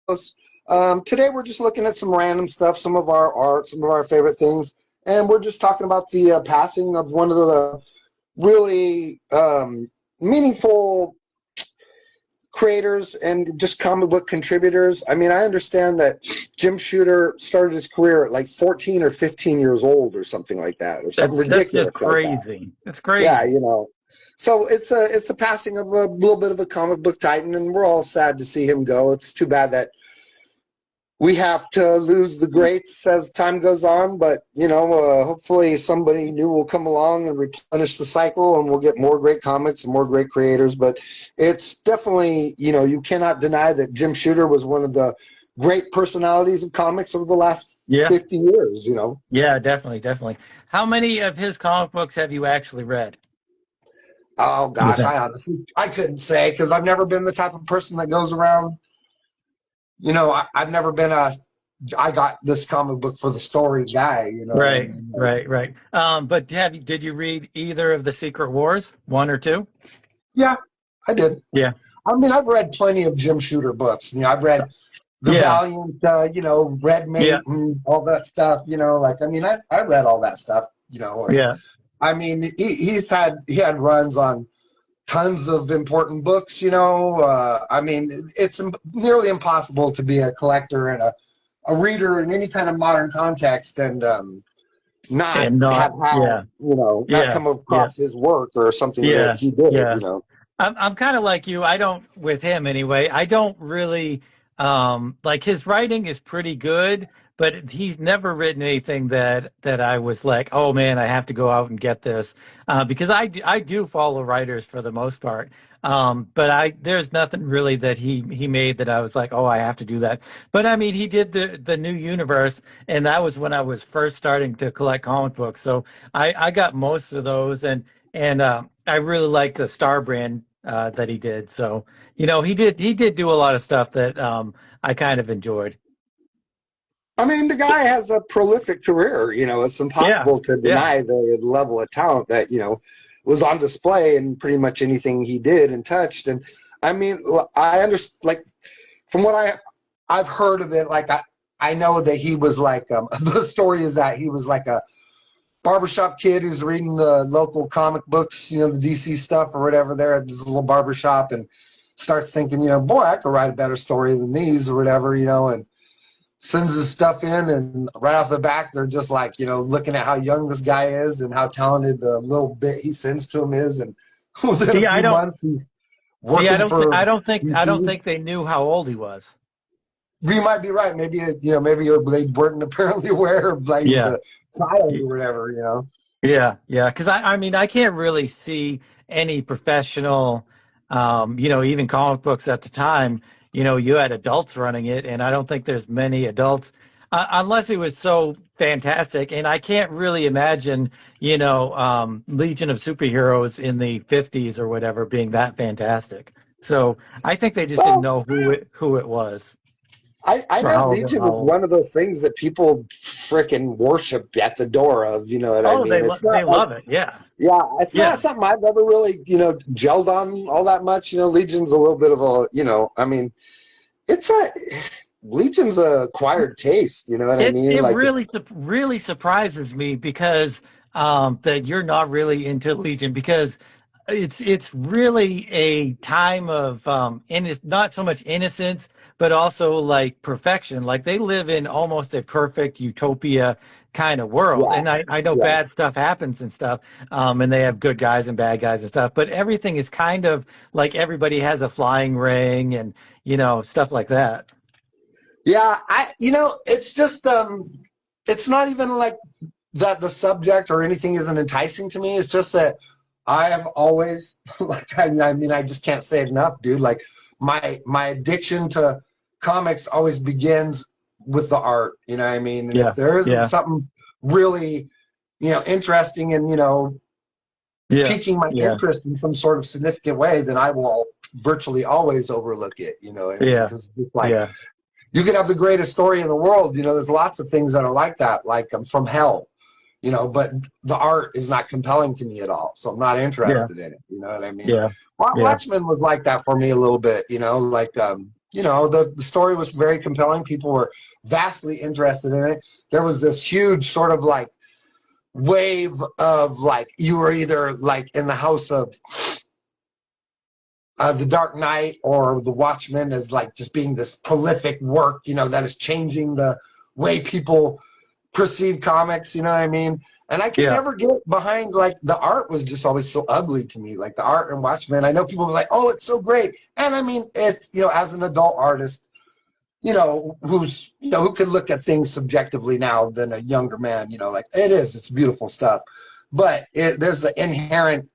Today we're just looking at some random stuff, some of our art, some of our favorite things, and we're just talking about the passing of one of the really meaningful creators and just comic book contributors. I mean, I understand that Jim Shooter started his career at like 14 or 15 years old or something like that, or something That's ridiculous just like that. crazy. It's Yeah, crazy. So it's a passing of a little bit of a comic book titan, and we're all sad to see him go. It's too bad that we have to lose the greats as time goes on, but hopefully somebody new will come along and replenish the cycle, and we'll get more great comics and more great creators. But it's definitely, you cannot deny that Jim Shooter was one of the great personalities of comics of the last Yeah. 50 years. Yeah, definitely, definitely. How many of his comic books have you actually read? Oh You gosh, think? I honestly I couldn't say because I've never been the type of person that goes around. I've never been a I got this comic book for the story guy. You know what I Right, mean? right, right. But did you read either of the Secret Wars, one or two? Yeah, I did. Yeah, I mean, I've read plenty of Jim Shooter books. I've read The yeah, Valiant, Red yeah, Mate, and all that stuff. I read all that stuff. And yeah. I mean, he had runs on tons of important books. I mean, it's nearly impossible to be a collector and a reader in any kind of modern context and not And have not, had, yeah, not yeah, come yeah, across his work or something that yeah, he did. yeah. I'm kind of like you. I don't, with him anyway. I don't really like his writing is pretty good, but he's never written anything that I was like, oh man, I have to go out and get this because I do follow writers for the most part. But there's nothing really that he made that I was like, oh, I have to do that. But I mean, he did the new universe, and that was when I was first starting to collect comic books. So I got most of those, and I really liked the Star brand that he did. So he did do a lot of stuff that I kind of enjoyed. I mean, the guy has a prolific career. It's Yeah, impossible to yeah, deny the level of talent that, was on display in pretty much anything he did and touched. And I mean, I understand, like, from what I've heard of it, like, I know that he was like, the story is that he was like a barbershop kid who's reading the local comic books, the DC stuff or whatever there at this little barbershop and starts thinking, boy, I could write a better story than these or whatever, and sends his stuff in, and right off the back they're just like, looking at how young this guy is and how talented the little bit he sends to him is, and within a see, I few don't months he's see. I working don't. Th- for I don't DC. think they knew how old he was. You might be right. Maybe maybe they weren't apparently aware of like he was Yeah, a child or whatever. yeah, yeah. Because I mean, I can't really see any professional, even comic books at the time. You had adults running it, and I don't think there's many adults, unless it was so fantastic. And I can't really imagine, Legion of Superheroes in the '50s or whatever being that fantastic. So I think they just didn't Well, know who it was I or know how Legion is old. one of those things that people freaking worship at the door of, you know what I Oh, mean? It's they not like, love it. Yeah, yeah, it's not yeah. something I've ever really, gelled on all that much. Legion's a little bit of a, I mean, it's a Legion's a acquired taste. You know what I mean? It Like, really surprises me because that you're not really into Legion because it's really a time of not so much innocence but also like perfection. Like they live in almost a perfect utopia kind of world. yeah, And I know yeah, bad stuff happens and stuff, and they have good guys and bad guys and stuff, but everything is kind of like everybody has a flying ring and stuff like that. yeah. It's just, it's not even like that. The subject or anything isn't enticing to me. It's just that I have always, like, I mean, I just can't say it enough, dude. Like, my addiction to comics always begins with the art. You know what I mean? And if Yeah, there isn't yeah, something really, interesting and yeah, piquing my yeah, interest in some sort of significant way, then I will virtually always overlook it. You know what I mean? yeah, Because it's like yeah. you can have the greatest story in the world. There's lots of things that are like that, like From Hell. But the art is not compelling to me at all, so I'm not Yeah, interested in it. You know what I mean? yeah, yeah, Watchmen was like that for me a little bit. Like the story was very compelling. People were vastly interested in it. There was this huge sort of like wave of like, you were either like in the house of The Dark Knight or The Watchmen as like just being this prolific work, that is changing the way people perceive comics, you know what I mean? And I could Yeah. never get behind, like, the art was just always so ugly to me. Like the art in Watchmen, I know people were like, oh, it's so great. And I mean, it's, as an adult artist, who could look at things subjectively now than a younger man, like it's beautiful stuff. But there's an inherent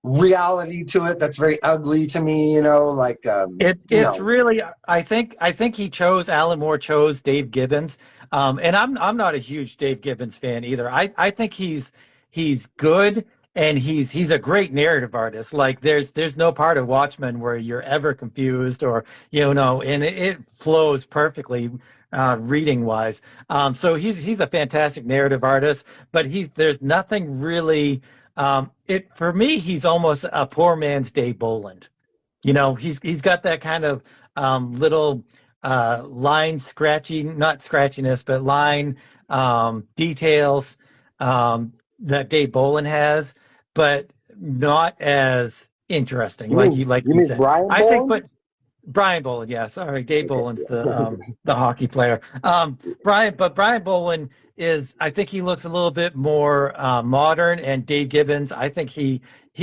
reality to it that's very ugly to me, like, It's really, I think Alan Moore chose Dave Gibbons. And I'm not a huge Dave Gibbons fan either. I think he's good, and he's a great narrative artist. Like there's no part of Watchmen where you're ever confused, or and it flows perfectly reading wise. So he's a fantastic narrative artist, but there's nothing really for me, he's almost a poor man's Dave Boland. He's got that kind of little line scratching, not scratchiness, but line details that Dave Boland has, but not as interesting, you like mean you you mean said. Brian I think, Boland? but Brian Boland, yeah, sorry, Dave Boland's the hockey player. Brian Boland is, I think he looks a little bit more modern, and Dave Gibbons, I think he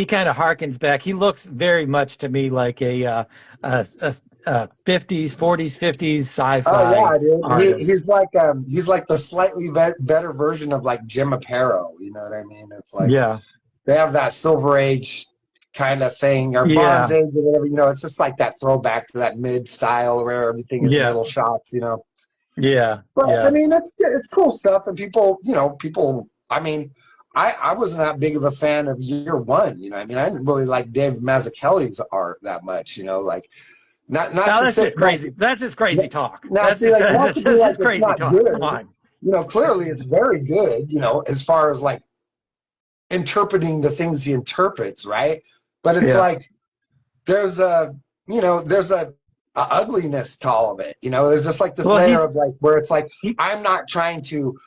kind of harkens back. He looks very much to me like a 50s, 40s, 50s Oh sci-fi yeah, dude. artist. He's like the slightly better version of like Jim Aparo. You know what I mean? It's like Yeah, they have that Silver Age kind of thing, or Bronze yeah, Age or whatever. It's just like that throwback to that mid style where everything is yeah, middle shots. yeah, But I yeah. mean, it's cool stuff, and people. I mean, I wasn't that big of a fan of Year One. I mean, I didn't really like Dave Mazzucchelli's art that much. Like not Now to that's say just crazy. That's just crazy talk. now That's see, just like, not to that's be just, like just it's crazy not talk. Come good. on. Clearly it's very good. As far as like interpreting the things he interprets, right? But it's Yeah. like there's a ugliness to all of it. There's just like this Well, layer of like where it's like he, I'm not trying to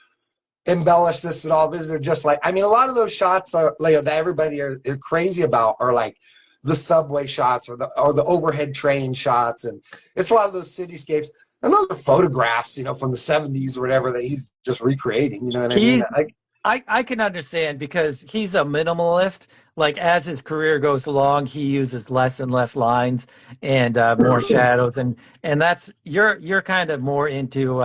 embellish this at all. These are just like, I mean, a lot of those shots are like that everybody are crazy about are like the subway shots or the overhead train shots, and it's a lot of those cityscapes. And those are photographs, from the 70s or whatever that he's just recreating. You know what I mean? he I can understand because he's a minimalist. Like as his career goes along, he uses less and less lines and more shadows, and that's you're kind of more into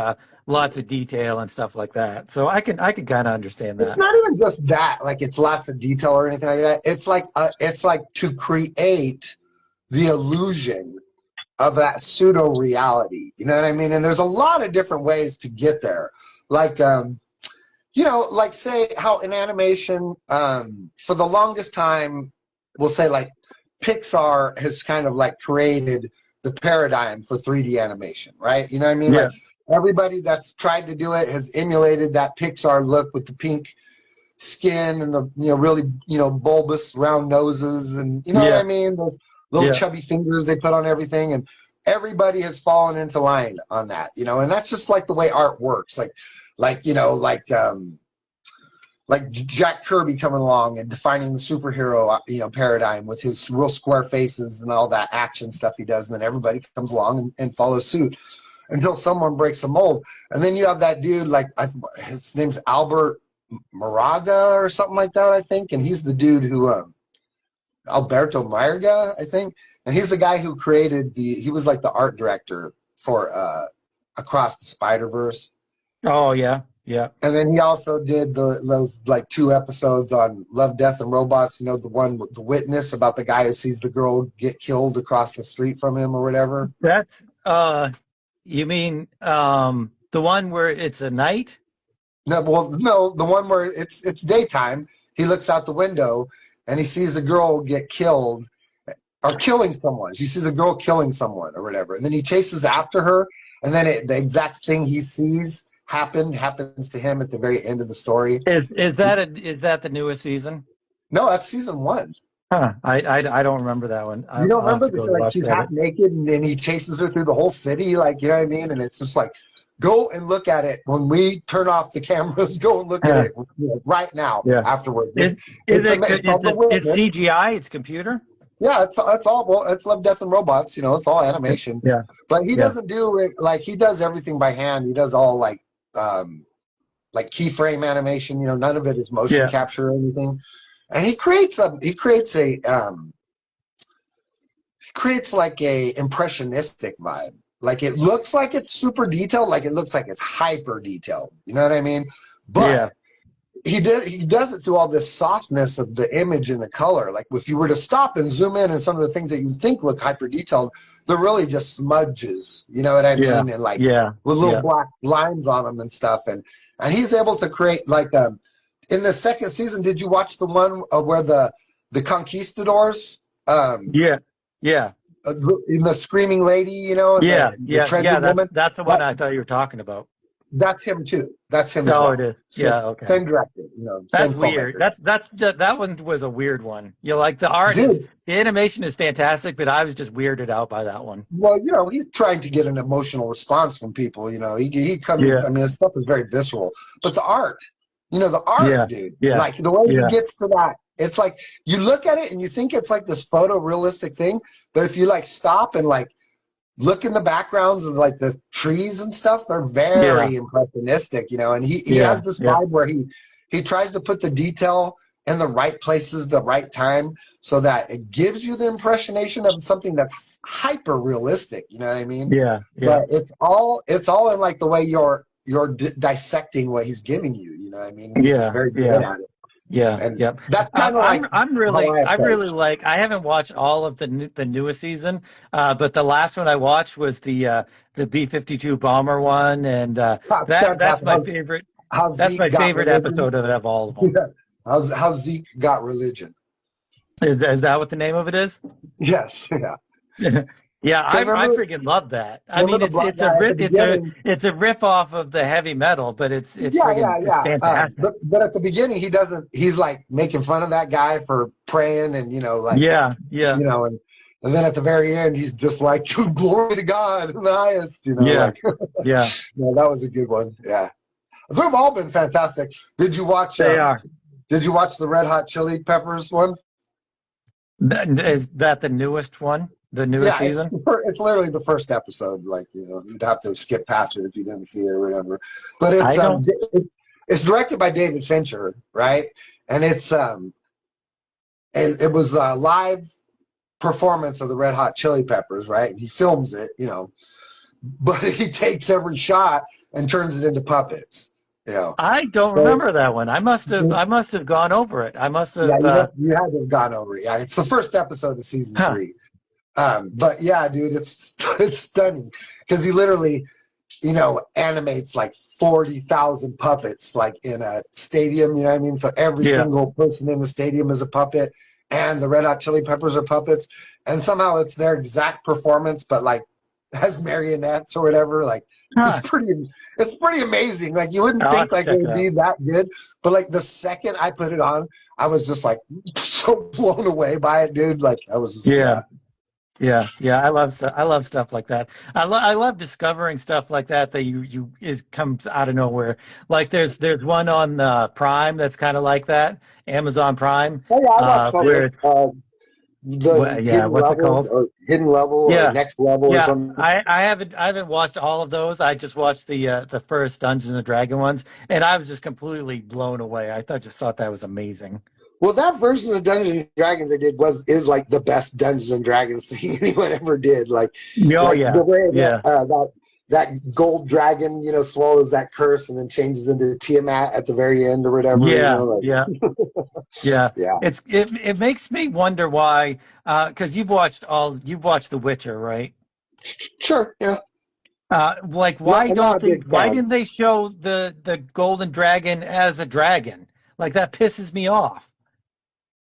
lots of detail and stuff like that. So I can kind of understand It's that. not even just that, like it's lots of detail or anything like that. It's like to create the illusion of that pseudo reality. You know what I mean? And there's a lot of different ways to get there. Like like say how in animation, for the longest time, we'll say like Pixar has kind of like created the paradigm for 3D animation, right? You know what I mean? Yeah, Like everybody that's tried to do it has emulated that Pixar look with the pink skin and the really bulbous round noses, and you know what I yeah, mean, those little yeah. chubby fingers they put on everything, and everybody has fallen into line on that, and that's just like the way art works, like like Jack Kirby coming along and defining the superhero paradigm with his real square faces and all that action stuff he does, and then everybody comes along and follows suit until someone breaks the mold. And then you have that dude, like his name's Albert Moraga or something like that, I think, and he's the dude who Alberto Mairga, I think, and he's the guy who created he was like the art director for Across the Spider-Verse. Oh yeah, yeah. And then he also did those like 2 episodes on Love, Death, and Robots. The one with The Witness about the guy who sees the girl get killed across the street from him or whatever. That's you mean the one where it's a night? No, well, no, the one where it's daytime. He looks out the window and he sees a girl get killed or killing someone. She sees a girl killing someone or whatever, and then he chases after her, and then the exact thing he sees happens to him at the very end of the story. Is that the newest season? No, that's season 1. Huh. I don't remember that one. You don't I'll have remember to this? go Like watch she's that. half naked and then he chases her through the whole city. Like, you know what I mean? And it's just like, go and look at it when we turn off the cameras. Go and look at Huh. it right now. Yeah. Afterwards, Is it's it? amazing. It's called The It's Witness. CGI. It's computer. Yeah, it's all well, it's Love, Death, and Robots. You know, it's all animation. Yeah. But he Yeah. doesn't do it like he does everything by hand. He does all like keyframe animation. You know, none of it is motion Yeah. capture or anything. And he creates like a impressionistic vibe. Like it looks like it's super detailed, like it looks like it's hyper detailed. You know what I mean? Yeah. But he does it through all this softness of the image and the color. Like if you were to stop and zoom in and some of the things that you think look hyper detailed, they're really just smudges. You know what I Yeah. mean? And like Yeah. with little Yeah. black lines on them and stuff. And he's able to create like in the second season. Did you watch the one where the conquistadors? Yeah. Yeah. In the screaming lady, you know, and Yeah. the Yeah. trendy Yeah. woman. That's the one That, I thought you were talking about. that's him too. That's him as Oh, it well. is. Same, Yeah. Okay. same director, you know, same That's weird. filmmaker. That's just, that one was a weird one. You know, like the art is Dude, the animation is fantastic, but I was just weirded out by that one. well, you know, he's trying to get an emotional response from people. You know, he comes. Yeah. I mean, his stuff is very visceral, but the art, you know, the art, Yeah. dude, Yeah. like the way he Yeah. gets to that, it's like you look at it and you think it's like this photorealistic thing, but if you like stop and like look in the backgrounds of like the trees and stuff, they're Yeah. very impressionistic, you know, and he Yeah. has this Yeah. vibe where he tries to put the detail in the right places, the right time, so that it gives you the impressionation of something that's hyper realistic, you know what I mean? Yeah. Yeah. But it's all in like the way you're dissecting what he's giving you, you know what I mean? He's just Yeah. very good Yeah. at it. Yeah. And Yep. that's kind of like I'm how really I I really approach. like. I haven't watched all of the newest season, but the last one I watched was the B-52 bomber one, and That's that's fantastic. my favorite. How That's Zeke my got favorite religion. episode of all of them. How Zeke got religion. Is that what the name of it is? Yes, yeah. Yeah, I Remember, freaking love that. I remember mean, the black it's a guy at the rip beginning? it's a riff off of the heavy metal, but it's Yeah, yeah, friggin' it's yeah. fantastic. But at the beginning, he doesn't. He's like making fun of that guy for praying, and you know, like Yeah, yeah, you know, and then at the very end, he's just like, "Glory to God in the highest," you know, yeah, like. yeah. No, that was a good one. Yeah, they've all been fantastic. Did you watch? They are. Did you watch the Red Hot Chili Peppers one? Is that the newest one? The newest Yeah, season? it's literally the first episode. Like you know, you'd have to skip past it if you didn't see it or whatever. But I don't. it's directed by David Fincher, right? And it was a live performance of the Red Hot Chili Peppers, right? And he films it, you know, but he takes every shot and turns it into puppets, you know. I don't So remember that one. I must have gone over it. I must yeah, have. you had to have gone over it. Yeah, it's the first episode of season Huh. 3. But yeah, dude, it's stunning because he literally, you know, animates like 40,000 puppets like in a stadium. You know what I mean? So every Yeah, single person in the stadium is a puppet, and the Red Hot Chili Peppers are puppets, and somehow it's their exact performance, but like as marionettes or whatever. Like huh. it's pretty amazing. Like you wouldn't I'll have think to like check it it would out. be that good, but like the second I put it on, I was just like so blown away by it, dude. Like I was just Yeah, yeah. I love stuff like that. I love discovering stuff like that you is comes out of nowhere. Like there's one on Prime that's kind of like that, Amazon Prime. Oh yeah, I watched some of Where it. The yeah, what's it called? hidden level or Yeah, next level or yeah. something. I haven't watched all of those. I just watched the first Dungeons and Dragon ones, and I was just completely blown away. Just thought that was amazing. Well, that version of Dungeons and Dragons they did is like the best Dungeons and Dragons thing anyone ever did. Oh Like yeah, the way yeah, that gold dragon, you know, swallows that curse and then changes into Tiamat at the very end or whatever. You yeah, know, like yeah. Yeah, yeah, it makes me wonder why, because you've watched The Witcher, right? sure, yeah. Like I'm not a big why fan. didn't they show the golden dragon as a dragon? Like that pisses me off.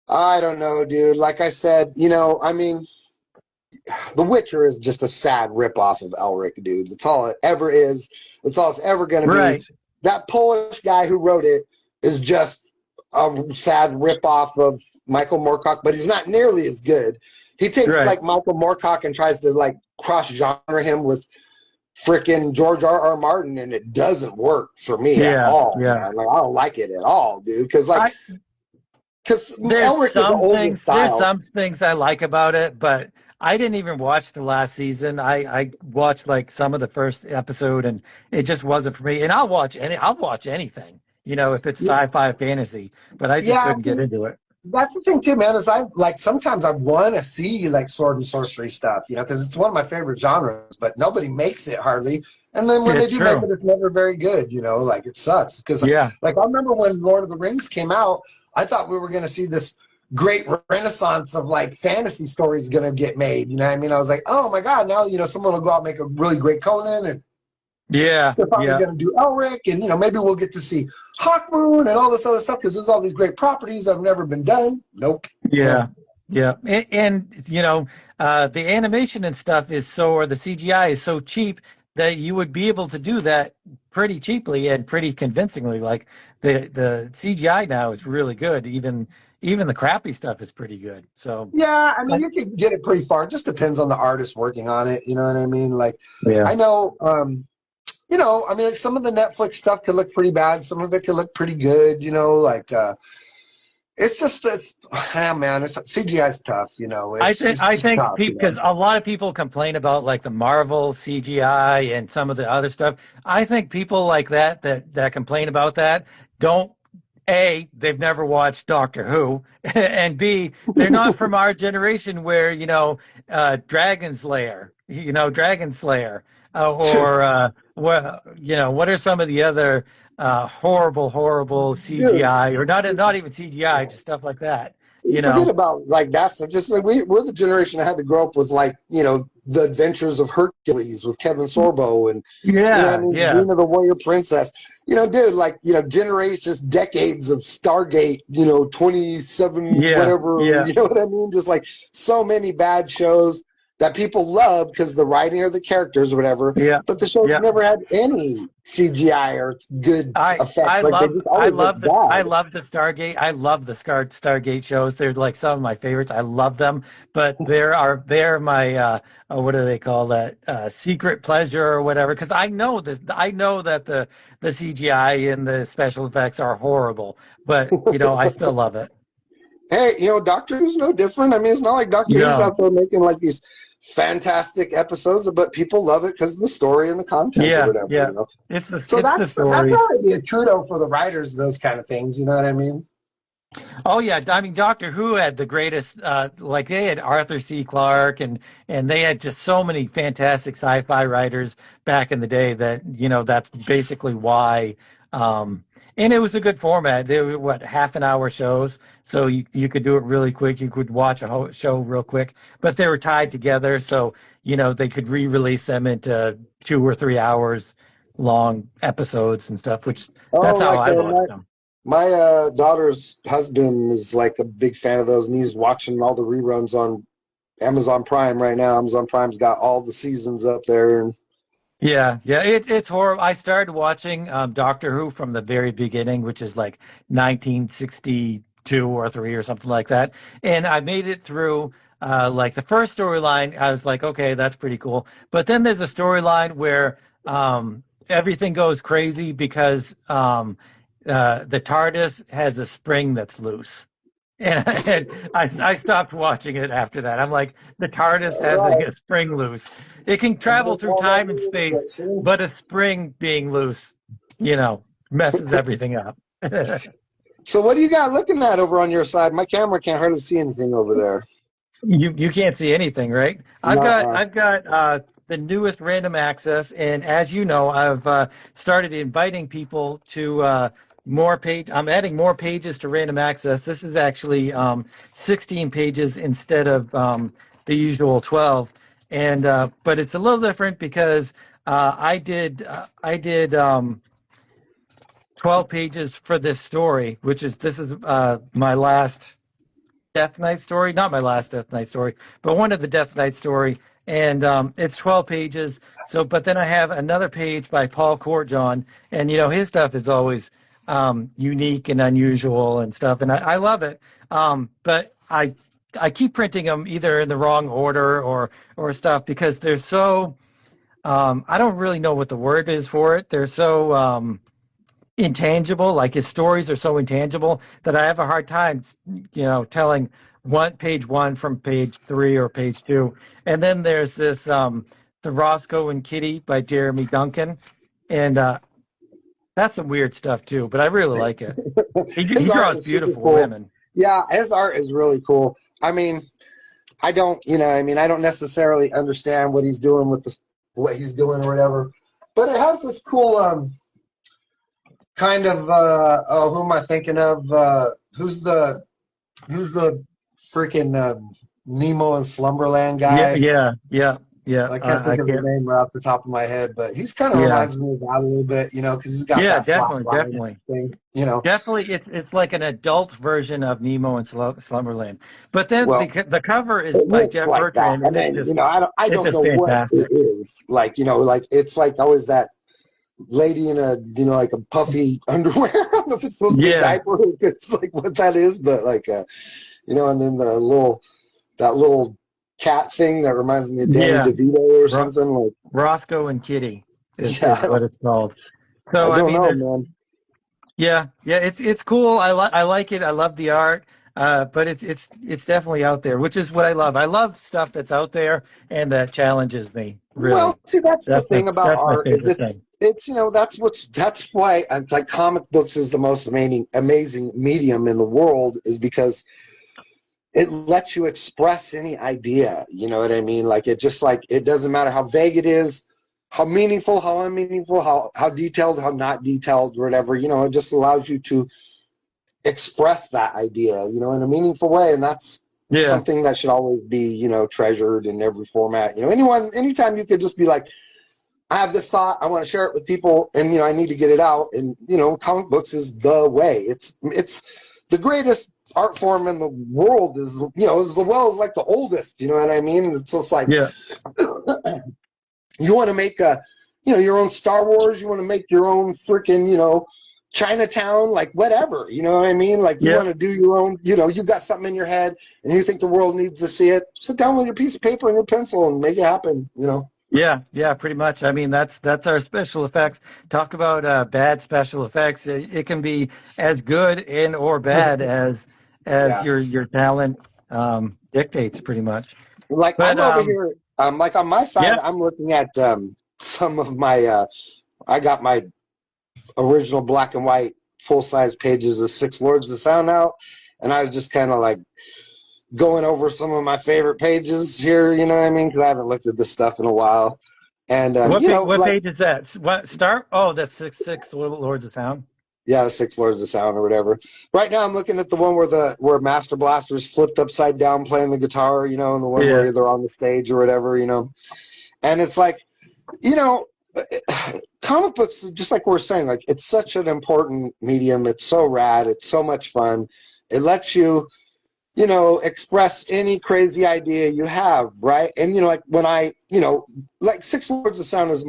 I don't know, dude. Like I said, you know, I mean, The Witcher is just a sad ripoff of Elric, dude. That's all it ever is. That's all it's ever going to be. Right. That Polish guy who wrote it is just a sad ripoff of Michael Moorcock, but he's not nearly as good. He takes Right. like Michael Moorcock and tries to like cross genre him with freaking George R. R. Martin, and it doesn't work for me at Yeah, all. yeah. Man. Like, I don't like it at all, dude. Because There's Elric is the older there's style. some things I like about it, but I didn't even watch the last season. I watched like some of the first episode, and it just wasn't for me. And I'll watch anything, if it's sci-fi fantasy, but I just Yeah, couldn't get into it. that's the thing too, man. Is I like sometimes I want to see like sword and sorcery stuff, because it's one of my favorite genres, but nobody makes it hardly. And then when they It's do make true. it, it's never very good. Like it sucks because Yeah. like I remember when Lord of the Rings came out, I thought we were going to see this great renaissance of like fantasy stories going to get made. You know what I mean? I was like, oh my god, now someone will go out and make a really great Conan, and Yeah. they're probably Yeah. going to do Elric, and maybe we'll get to see Hawkmoon and all this other stuff because there's all these great properties that have never been done. Nope. Yeah. Yeah. The animation and stuff or the CGI is so cheap that you would be able to do that pretty cheaply and pretty convincingly. Like the CGI now is really good. Even the crappy stuff is pretty good. So Yeah, I mean, I- you can get it pretty far. It just depends on the artist working on it. You know what I mean? Like, yeah. I know, I mean, like some of the Netflix stuff could look pretty bad. Some of it could look pretty good. It's just this, man. It's CGI is tough. I think tough, because a lot of people complain about like the Marvel CGI and some of the other stuff. I think people like that complain about that don't. A, they've never watched Doctor Who, and B, they're not from our generation where Dragon Slayer, what are some of the other horrible CGI, or not even CGI, just stuff like that. You forget about like that stuff. Just like we're the generation that had to grow up with like the Adventures of Hercules with Kevin Sorbo and Rena the Warrior Princess. Dude, like generations, decades of Stargate. 27 whatever. Yeah. You know what I mean? Just like so many bad shows that people love because the writing or the characters or whatever. Yeah. But the shows never had any CGI or good effects. I like, love the Stargate. I love the Stargate shows. They're like some of my favorites. I love them. But they're my what do they call that? Secret pleasure or whatever. Because I know this. I know that the CGI and the special effects are horrible. But I still love it. Hey, Doctor Who's no different. I mean, it's not like Doctor Who's out there making like these fantastic episodes, but people love it because of the story and the content or whatever. It's the that's story. That'd probably be a kudo for the writers of those kind of things. You know what I mean? Oh yeah, I mean Doctor Who had the greatest. Like they had Arthur C. Clarke, and they had just so many fantastic sci-fi writers back in the day that that's basically why. And it was a good format. They were half an hour shows, so you could do it really quick. You could watch a whole show real quick, but they were tied together, so they could re-release them into 2 or 3 hours long episodes and stuff. Which that's how I watched them. My daughter's husband is like a big fan of those, and he's watching all the reruns on Amazon Prime right now. Amazon Prime's got all the seasons up there. And yeah, it's horrible. I started watching Doctor Who from the very beginning, which is like 1962 or 3 or something like that, and I made it through. Like the first storyline, I was like, okay, that's pretty cool. But then there's a storyline where everything goes crazy because the TARDIS has a spring that's loose. And I stopped watching it after that. I'm like, the TARDIS has a spring loose. It can travel through time and space, but a spring being loose, messes everything up. So what do you got looking at over on your side? My camera can't hardly see anything over there. You can't see anything, right? I've got the newest Random Access, and as you know, I've started inviting people to more page. I'm adding more pages to Random Access. This is actually 16 pages instead of the usual 12, and but it's a little different because I did 12 pages for this story, this is my last Death Knight story, not my last Death Knight story, but one of the Death Knight story, and it's 12 pages. So, but then I have another page by Paul Courtjohn, and his stuff is always unique and unusual and stuff, and I love it. But I keep printing them either in the wrong order or stuff because they're so I don't really know what the word is for it. They're so intangible. Like his stories are so intangible that I have a hard time, telling page one from page three or page two. And then there's this the Roscoe and Kitty by Jeremy Duncan, and that's some weird stuff too. But I really like it. He His art draws is super beautiful cool. women. Yeah, his art is really cool. I mean, I don't, I don't necessarily understand what he's doing with what he's doing or whatever, but it has this cool kind of who am I thinking of? Who's the freaking Nemo and Slumberland Yeah, guy? yeah. I can't I think of his can't. name right off the top of my head, but he's kind of Yeah, reminds me of that a little bit, because he's got yeah, that flat definitely, line definitely. thing. Definitely, it's like an adult version of Nemo and Slumberland. But then Well, the cover is it by looks Jeff like that, Bertrand, and and then I it's don't just know what it fantastic. is. Like like it's like always that lady in a like a puffy underwear. I don't know if it's supposed to be a Yeah, diaper, if it's like what that is, but like and then that little cat thing that reminds me of Danny yeah. DeVito or Ro- something. Like, Roscoe and Kitty yeah, is what it's called. I So I don't mean, know, there's man. yeah, it's cool. I like it. I love the art. But it's definitely out there, which is what I love. I love stuff that's out there and that challenges me. Really, Well, see, that's the thing about that's my art is favorite thing. it's that's why it's like comic books is the most amazing medium in the world, is because it lets you express any idea. You know what I mean? Like it doesn't matter how vague it is, how meaningful, how unmeaningful, how detailed, how not detailed, whatever. It just allows you to express that idea, in a meaningful way, and that's Yeah, something that should always be, treasured in every format. Anytime you could just be like, I have this thought, I want to share it with people, and I need to get it out, and comic books is the way. It's the greatest art form in the world, is as well as like the oldest. You know what I mean? It's just like yeah, you want to make your own Star Wars, you want to make your own freaking Chinatown, like whatever, you know what I mean? Like you yeah. want to do your own, you got something in your head and you think the world needs to see it. Sit down with your piece of paper and your pencil and make it happen. Yeah, pretty much. I mean, that's our special effects. Talk about bad special effects. It can be as good and or bad as Yeah. your talent dictates, pretty much. Like But I'm over here, like on my side, yeah, I'm looking at some of my, I got my original black and white full-size pages of Six Lords of Sound out, and I was just kind of like going over some of my favorite pages here, you know what I mean? Because I haven't looked at this stuff in a while. And, what like, page is that? What start? Oh, that's six Lords of Sound. yeah, the Six Lords of Sound or whatever. Right now I'm looking at the one where Master Blaster's flipped upside down playing the guitar, and the one Yeah, where they're on the stage or whatever, And it's like, you know, comic books, just like we're saying, like it's such an important medium. It's so rad. It's so much fun. It lets you, express any crazy idea you have, right? And like when like Six Lords of Sound is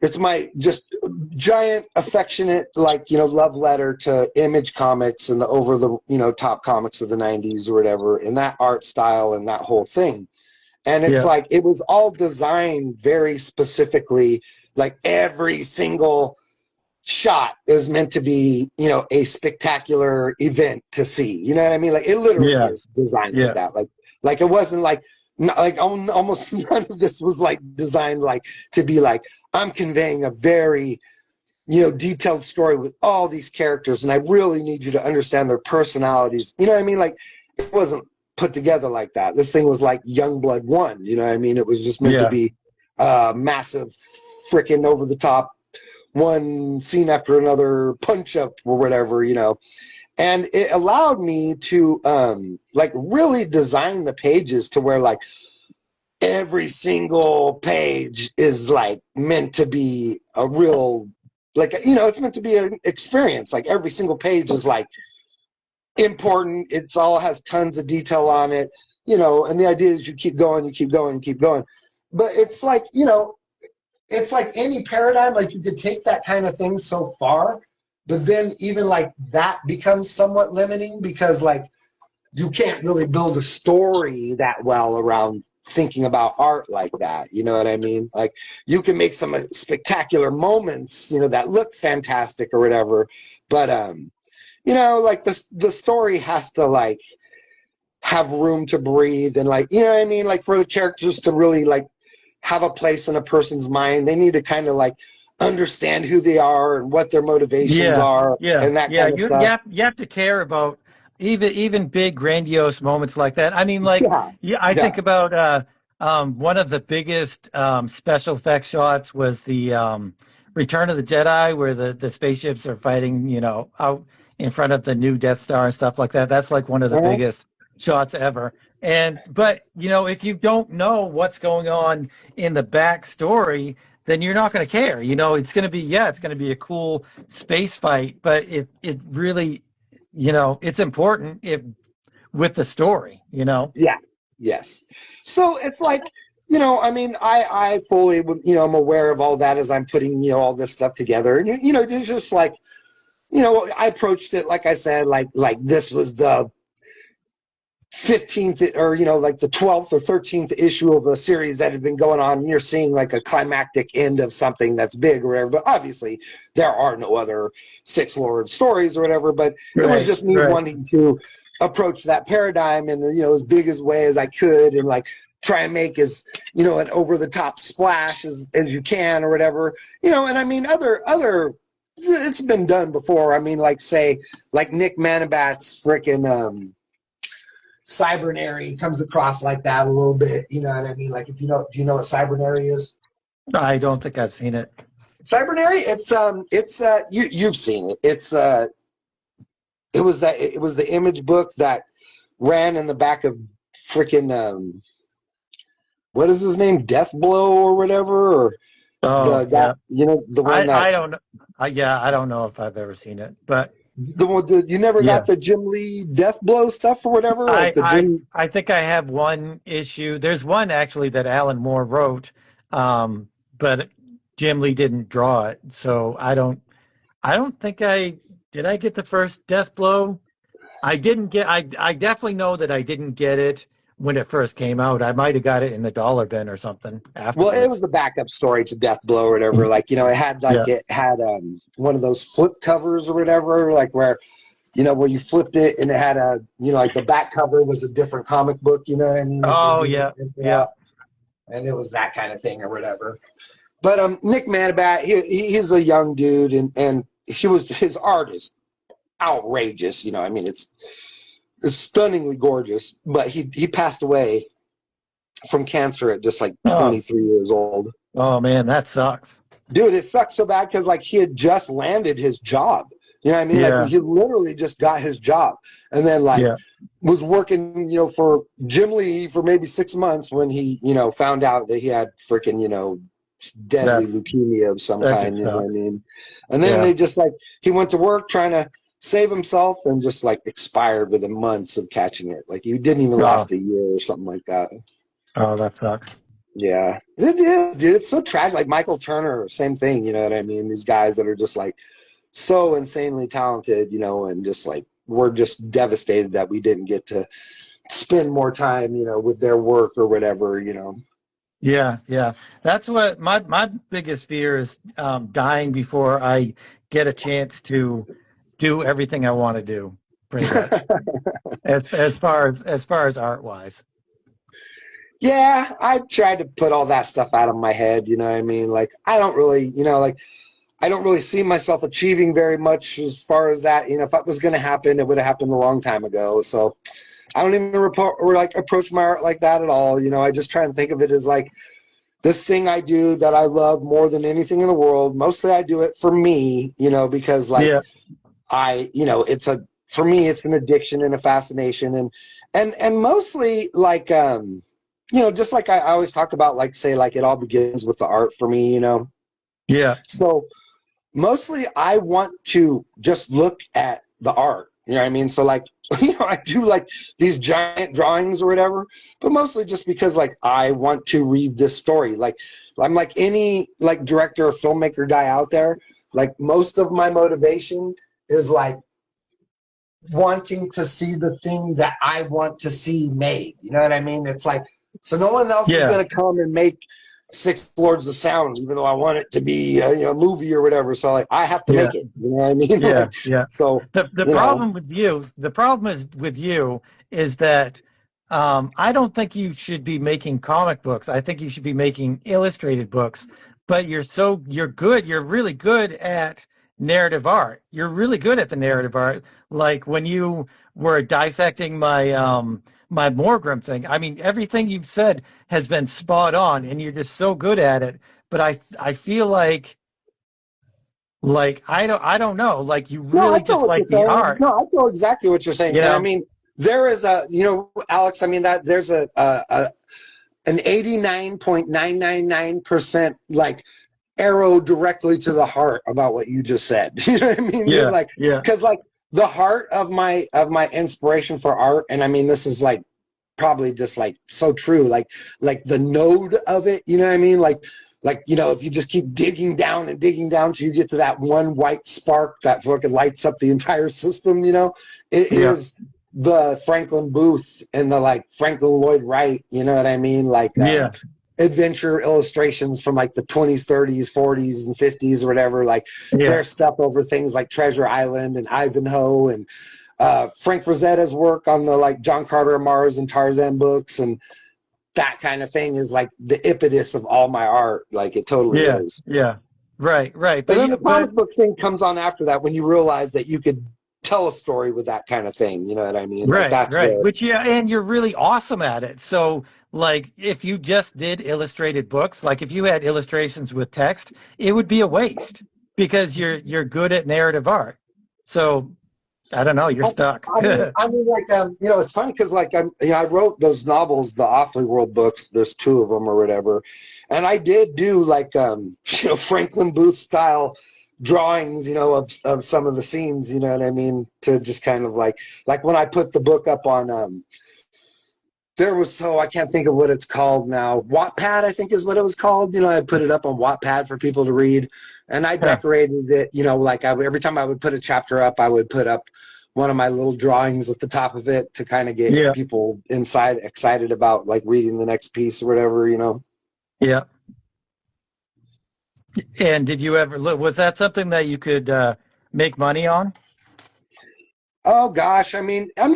it's my just giant affectionate, like, love letter to Image Comics and the over the top comics of the 90s or whatever, and that art style and that whole thing. And it's yeah, like it was all designed very specifically, like every single shot is meant to be, a spectacular event to see. You know what I mean? Like it literally yeah, is designed like yeah, that. Like it wasn't like almost none of this was like designed like to be like I'm conveying a very detailed story with all these characters, and I really need you to understand their personalities. You know what I mean? Like it wasn't put together like that. This thing was like Youngblood 1, you know what I mean? It was just meant to yeah, be massive, freaking over the top, one scene after another punch up or whatever, And it allowed me to like really design the pages to where like every single page is like meant to be a real, like, it's meant to be an experience. Like every single page is like important. It's all has tons of detail on it, and the idea is you keep going, you keep going, you keep going. But it's like, it's like any paradigm, like you could take that kind of thing so far, but then even like that becomes somewhat limiting because like you can't really build a story that well around thinking about art like that. You know what I mean? Like you can make some spectacular moments, you know, that look fantastic or whatever, but you know, like the story has to like have room to breathe and like, you know what I mean? Like for the characters to really like have a place in a person's mind, they need to kind of like understand who they are and what their motivations Yeah, are yeah, and that yeah. kind of stuff. You have to care about even big grandiose moments like that. I mean, like Yeah. yeah, I Yeah. think about one of the biggest special effects shots was the Return of the Jedi, where the spaceships are fighting, you know, out in front of the new Death Star and stuff like that. That's like one of the Uh-huh. biggest shots ever. And but you know, if you don't know what's going on in the backstory, then you're not going to care. You know, it's going to be it's going to be a cool space fight, but it really, you know, it's important if with the story. You know. Yeah. Yes. So it's like, you know, I mean, I fully, you know, I'm aware of all that as I'm putting, you know, all this stuff together. And, you know, it's just like, you know, I approached it, like I said, like this was the 15th or, you know, like the 12th or 13th issue of a series that had been going on. And you're seeing like a climactic end of something that's big or whatever. But obviously there are no other Six Lord stories or whatever. But it was just me wanting to approach that paradigm in the, you know, as big as way as I could and like try and make as, you know, an over the top splash as you can or whatever, you know. And I mean, other it's been done before. I mean, like say like Nick Manabat's freaking Cybernary comes across like that a little bit, you know what I mean? Like if you know, do you know what Cybernary is? I don't think I've seen it. Cybernary, it's you've seen it. It was the image book that ran in the back of freaking what is his name, Death Blow or whatever, or Oh the guy, you know, the one that I don't know. I don't know if I've ever seen it, but you never yeah. got the Jim Lee Death Blow stuff or whatever, like the Jim. I think I have one issue. There's one actually that Alan Moore wrote, but Jim Lee didn't draw it, so I don't think I did. I get the first Death Blow. I didn't get. I definitely know that I didn't get it when it first came out. I might have got it in the dollar bin or something Well, afterwards. it was the backup story to Death Blow or whatever. Like, you know, it had like Yeah. it had one of those flip covers or whatever, like where, you know, where you flipped it and it had a, you know, like the back cover was a different comic book, you know what I mean? Like Oh yeah, yeah. and it was that kind of thing or whatever. But Nick Manabat, he's a young dude and his art is outrageous, you know. I mean, it's stunningly gorgeous, but he passed away from cancer at just like 23 years old. Oh man, that sucks. Dude, it sucked so bad because like he had just landed his job. You know what I mean? Yeah. Like he literally just got his job and then like was working, you know, for Jim Lee for maybe 6 months when he, you know, found out that he had freaking, you know, deadly leukemia of some kind, you know what I mean? And then they just like, he went to work trying to save himself and just like expired within months of catching it. Like he didn't even last a year or something like that. Oh, that sucks. Yeah, it is, dude. It's so tragic. Like Michael Turner, same thing. You know what I mean? These guys that are just like so insanely talented, you know, and just like we're just devastated that we didn't get to spend more time, you know, with their work or whatever, you know. Yeah, yeah. That's what my biggest fear is, dying before I get a chance to do everything I want to do, pretty much. as far as art wise. Yeah, I tried to put all that stuff out of my head, you know what I mean? Like I don't really, you know, like I don't really see myself achieving very much as far as that. You know, if that was going to happen, it would have happened a long time ago. So I don't even approach my art like that at all. You know, I just try and think of it as like this thing I do that I love more than anything in the world. Mostly I do it for me, you know, because like you know, for me, it's an addiction and a fascination and mostly like, you know, just like I always talk about, like, say, like it all begins with the art for me, you know? Yeah. So mostly I want to just look at the art, you know what I mean? So like, you know, I do like these giant drawings or whatever, but mostly just because like I want to read this story. Like I'm like any like director or filmmaker guy out there. Like most of my motivation is like wanting to see the thing that I want to see made. You know what I mean? It's like, so no one else is Yeah. going to come and make Six Lords of Sound, even though I want it to be a movie or whatever. So like, I have to Yeah. make it. You know what I mean? Yeah. Like, Yeah. so The you know, problem with you, the problem is with you is that I don't think you should be making comic books. I think you should be making illustrated books. But you're good. You're really good at narrative art. You're really good at the narrative art. Like when you were dissecting my Morgrim thing. I mean, everything you've said has been spot on, and you're just so good at it. But I feel like I don't know. Like you no, I really feel just what you're like the saying. art, No, I feel exactly what you're saying. you And I know? mean, there is Alex, I mean, that there's an 89.999% like arrow directly to the heart about what you just said. You know what I mean? You're Yeah, like, yeah, because like the heart of my inspiration for art, and I mean, this is like probably just like so true, like the node of it, you know what I mean? Like if you just keep digging down and digging down till you get to that one white spark that fucking lights up the entire system, it yeah, is the Franklin Booth and the like Franklin Lloyd Wright, you know what I mean? Like yeah, adventure illustrations from like the 20s, 30s, 40s, and 50s or whatever, like yeah, their stuff over things like Treasure Island and Ivanhoe and Frank Frazetta's work on the like John Carter of Mars and Tarzan books and that kind of thing is like the impetus of all my art. Like it totally yeah, is. yeah. Right, right. And But then the but comic book thing comes on after that when you realize that you could tell a story with that kind of thing. You know what I mean? Like right, that's right. where. Which yeah, and you're really awesome at it. So like if you just did illustrated books, like if you had illustrations with text, it would be a waste because you're good at narrative art. So I don't know, you're stuck. Like, it's funny because, like, I wrote those novels, the Awfully World books. There's two of them or whatever, and I did do like, Franklin Booth style drawings, of some of the scenes. You know what I mean? To just kind of like when I put the book up on, I can't think of what it's called now. Wattpad, I think is what it was called. I put it up on Wattpad for people to read, and I Yeah, decorated it. Like every time I would put a chapter up, I would put up one of my little drawings at the top of it to kind of get yeah, people inside excited about like reading the next piece or whatever. yeah. And did you ever was that something that you could make money on? Oh gosh, I mean, I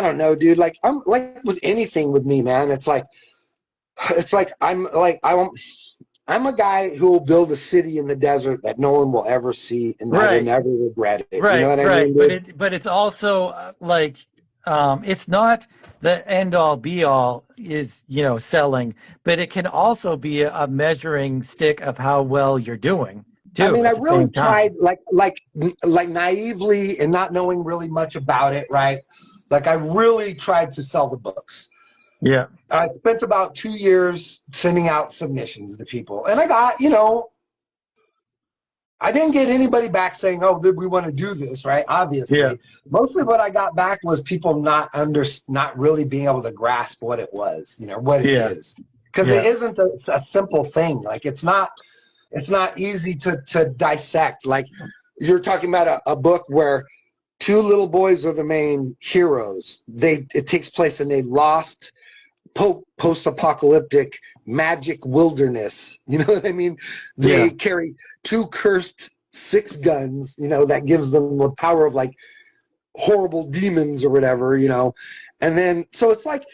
don't know, dude. Like I'm like with anything with me, man. It's like I'm a guy who will build a city in the desert that no one will ever see, and I will Right. never regret it. You know Right, what I right, mean, dude? but it's also like it's not the end all be all is selling, but it can also be a measuring stick of how well you're doing I too mean, I at the really same time. tried, like naively and not knowing really much about it, right? Like I really tried to sell the books. Yeah, I spent about 2 years sending out submissions to people, and I got, I didn't get anybody back saying, "Oh, we want to do this," right? yeah, Obviously, mostly what I got back was people not really being able to grasp what it was, what it yeah, is, because it yeah, isn't a simple thing. Like it's not easy to dissect. Like you're talking about a book where two little boys are the main heroes. It takes place in a lost post-apocalyptic magic wilderness. You know what I mean? yeah, They carry two cursed six guns, that gives them the power of like horrible demons or whatever, And then so it's like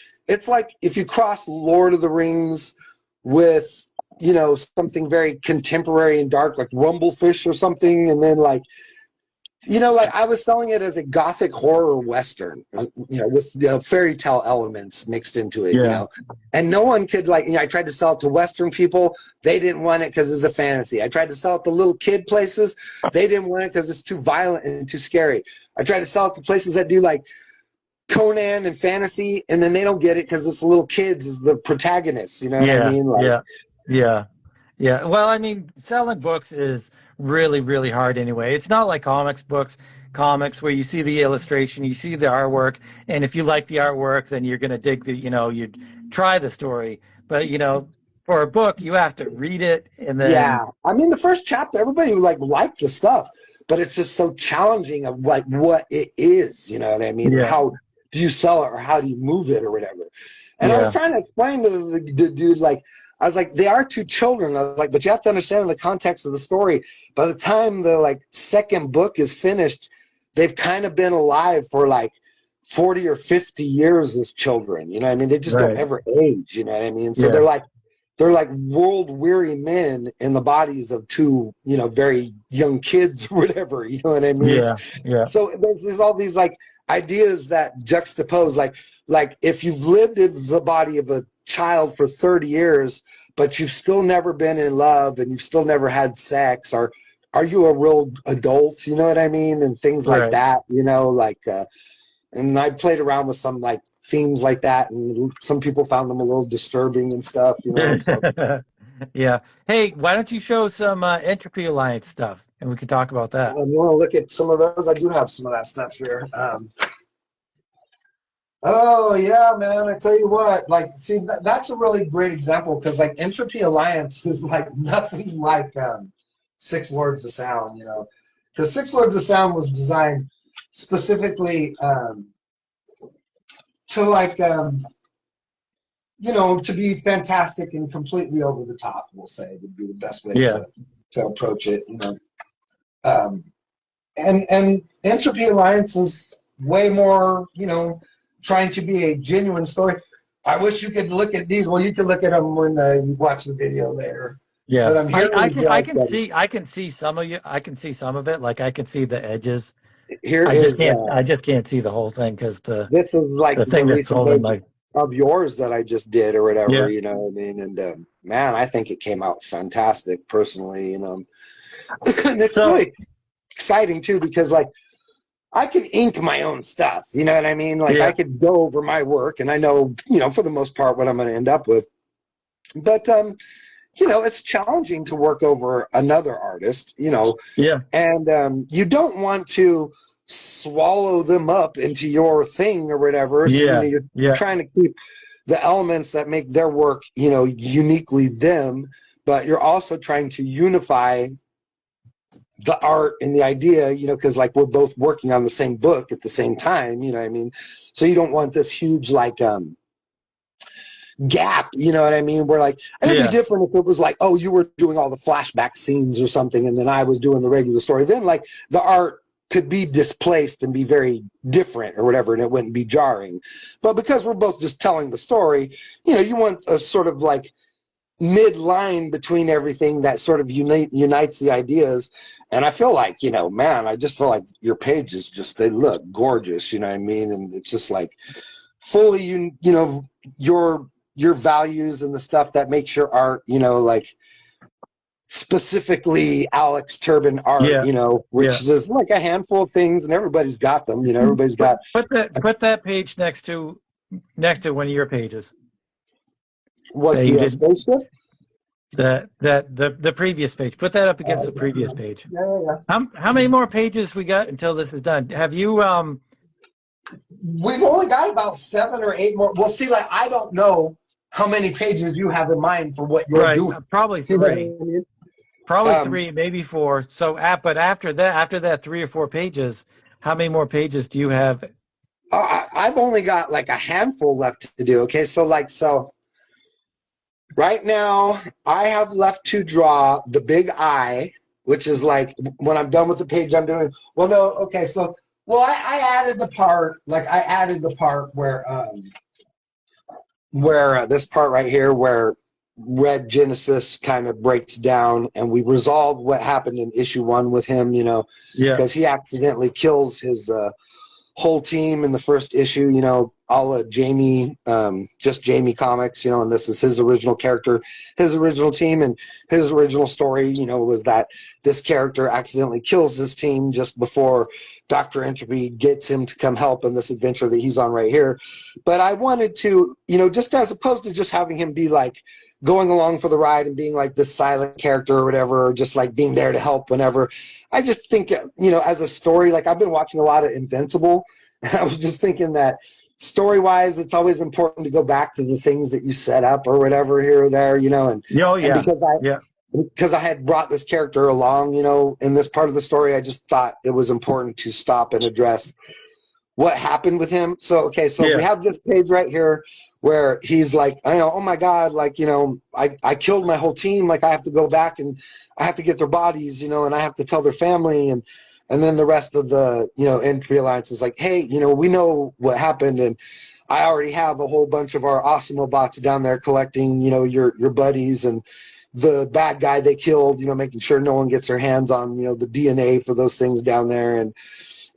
if you cross Lord of the Rings with something very contemporary and dark like Rumblefish or something, and then like like I was selling it as a gothic horror western, with fairy tale elements mixed into it, yeah, and no one could I tried to sell it to Western people. They didn't want it because it's a fantasy. I tried to sell it to little kid places. They didn't want it because it's too violent and too scary. I tried to sell it to places that do like Conan and fantasy, and then they don't get it because it's little kids as the protagonists. You know what I yeah, mean? Like, yeah, yeah, yeah. Well, I mean, selling books is really, really hard anyway. It's not like comics where you see the illustration, you see the artwork, and if you like the artwork, then you're going to dig you try the story. But for a book, you have to read it and then Yeah, I mean the first chapter, everybody like liked the stuff, but it's just so challenging of like what it is, you know what I mean? And yeah, how do you sell it or how do you move it or whatever? And I was yeah, trying to explain to the dude, like, I was like, they are two children. I was like, but you have to understand in the context of the story, by the time the like second book is finished, they've kind of been alive for like 40 or 50 years as children. You know what I mean? They just don't right, ever age, you know what I mean? So yeah, they're like world weary men in the bodies of two, you know, very young kids or whatever, you know what I mean? yeah, yeah, So there's all these like ideas that juxtapose like if you've lived in the body of a child for 30 years, but you've still never been in love and you've still never had sex, or are you a real adult? You know what I mean? And things like right. that, you know, like, and I played around with some like themes like that, and some people found them a little disturbing and stuff, you know. So Yeah. Hey, why don't you show some Entropy Alliance stuff and we can talk about that. you want to look at some of those? I do have some of that stuff here. Oh yeah, man! I tell you what, like, see, that's a really great example because like Entropy Alliance is like nothing like Six Lords of Sound, you know, because Six Lords of Sound was designed specifically to like you know, to be fantastic and completely over the top. We'll say would be the best way Yeah. to approach it, you know. Um, and Entropy Alliance is way more, you know, trying to be a genuine story. I wish you could look at these. Well, you can look at them when you watch the video later. Yeah. But here I is can I like can see I can see some of you I can see some of it. Like I can see the edges. here is I just can't see the whole thing because this is like the the thing that's recent holding page like of yours that I just did or whatever, yeah. you know what I mean? And man, I think it came out fantastic personally, you know. And it's So really exciting too because like I can ink my own stuff, you know what I mean? Like I yeah, could go over my work and I know, you know, for the most part what I'm going to end up with. But you know, it's challenging to work over another artist, you know, yeah, and you don't want to swallow them up into your thing or whatever. So you know, yeah, you're yeah, trying to keep the elements that make their work, you know, uniquely them, but you're also trying to unify the art and the idea, you know, because like we're both working on the same book at the same time, you know what I mean? So you don't want this huge like gap, you know what I mean? Where like it'd be yeah, different if it was like, oh, you were doing all the flashback scenes or something, and then I was doing the regular story. Then like the art could be displaced and be very different or whatever, and it wouldn't be jarring. But because we're both just telling the story, you know, you want a sort of like mid-line between everything that sort of unites the ideas. And I feel like, you know, man, I just feel like your pages just, they look gorgeous, you know what I mean? And it's just like fully, you know, your values and the stuff that makes your art, you know, like specifically Alex Turbin art, yeah, you know, yeah. which is like a handful of things and everybody's got them, you know, everybody's got Put that page next to one of your pages what that you the did spaceship. the previous page. Put that up against the previous page. Yeah. How many more pages we got until this is done? Have you We've only got about 7 or 8 more. Well, see, like I don't know how many pages you have in mind for what you're right? doing. Probably You know what I 3. mean? Probably 3, maybe 4. So, but after that 3 or 4 pages, how many more pages do you have? I've only got like a handful left to do. Okay, so like right now I have left to draw the big eye, which is like when I'm done with the page I'm doing. Well, no, okay, so I added the part where this part right here where Red Genesis kind of breaks down and we resolve what happened in issue 1 with him, you know, Yeah, because he accidentally kills his whole team in the first issue, you know, a la Jamie, just Jamie Comics, you know, and this is his original character, his original team, and his original story, you know, was that this character accidentally kills his team just before Dr. Entropy gets him to come help in this adventure that he's on right here. But I wanted to, you know, just as opposed to just having him be like going along for the ride and being like this silent character or whatever, or just like being there to help whenever, I just think, you know, as a story, like I've been watching a lot of Invincible, and I was just thinking that story wise, it's always important to go back to the things that you set up or whatever here or there, you know, Oh and yeah, yeah, because I had brought this character along, you know, in this part of the story, I just thought it was important to stop and address what happened with him. So, okay, so we yeah, have this page right here where he's like, I know, oh my God, like, you know, I killed my whole team. Like, I have to go back and I have to get their bodies, you know, and I have to tell their family. And then the rest of the, you know, Entry Alliance is like, hey, you know, we know what happened. And I already have a whole bunch of our Awesomobots down there collecting, you know, your buddies and the bad guy they killed, you know, making sure no one gets their hands on, you know, the DNA for those things down there.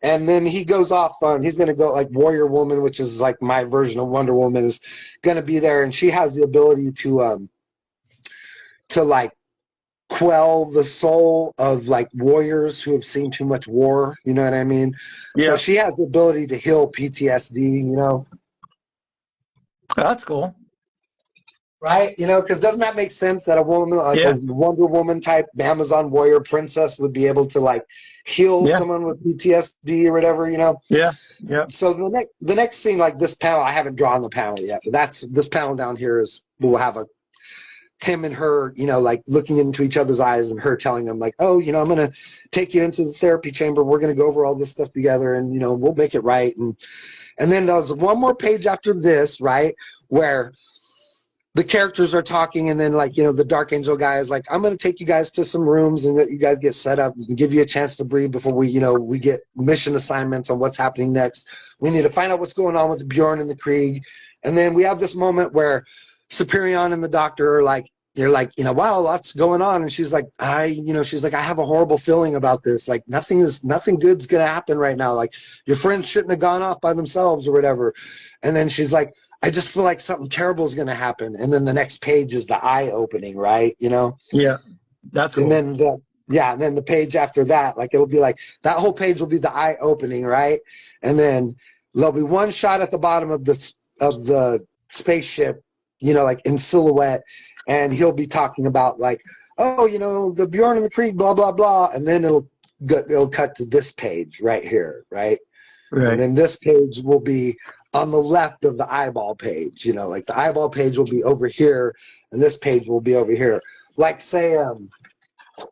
And then he goes off on, he's going to go like Warrior Woman, which is like my version of Wonder Woman, is going to be there. And she has the ability to like quell the soul of like warriors who have seen too much war. You know what I mean? yeah. So she has the ability to heal PTSD, you know? That's cool. Right? You know, because doesn't that make sense that a woman, like Yeah, a Wonder Woman type Amazon warrior princess would be able to like heal yeah, someone with PTSD or whatever, you know? yeah, yeah. So the next scene, like this panel, I haven't drawn the panel yet, but that's this panel down here is we'll have a him and her, you know, like looking into each other's eyes and her telling him like, oh, you know, I'm gonna take you into the therapy chamber. We're gonna go over all this stuff together, and you know, we'll make it right. And then there's one more page after this, right, where the characters are talking, and then like, you know, the Dark Angel guy is like, I'm going to take you guys to some rooms and let you guys get set up and give you a chance to breathe before we, you know, we get mission assignments on what's happening next. We need to find out what's going on with Bjorn and the Krieg. And then we have this moment where Superion and the doctor are like, you're like, you know, wow, lots going on. And she's like, she's like, I have a horrible feeling about this. Like nothing good's going to happen right now. Like your friends shouldn't have gone off by themselves or whatever. And then she's like, I just feel like something terrible is going to happen. And then the next page is the eye opening, right? You know? Yeah, that's cool. And then and then the page after that, like it'll be like that whole page will be the eye opening, right? And then there'll be one shot at the bottom of the spaceship, you know, like in silhouette, and he'll be talking about like, oh, you know, the Bjorn and the Krieg, blah blah blah, and then it'll cut to this page right here, right? Right. And then this page will be on the left of the eyeball page, you know, like the eyeball page will be over here and this page will be over here. Like say,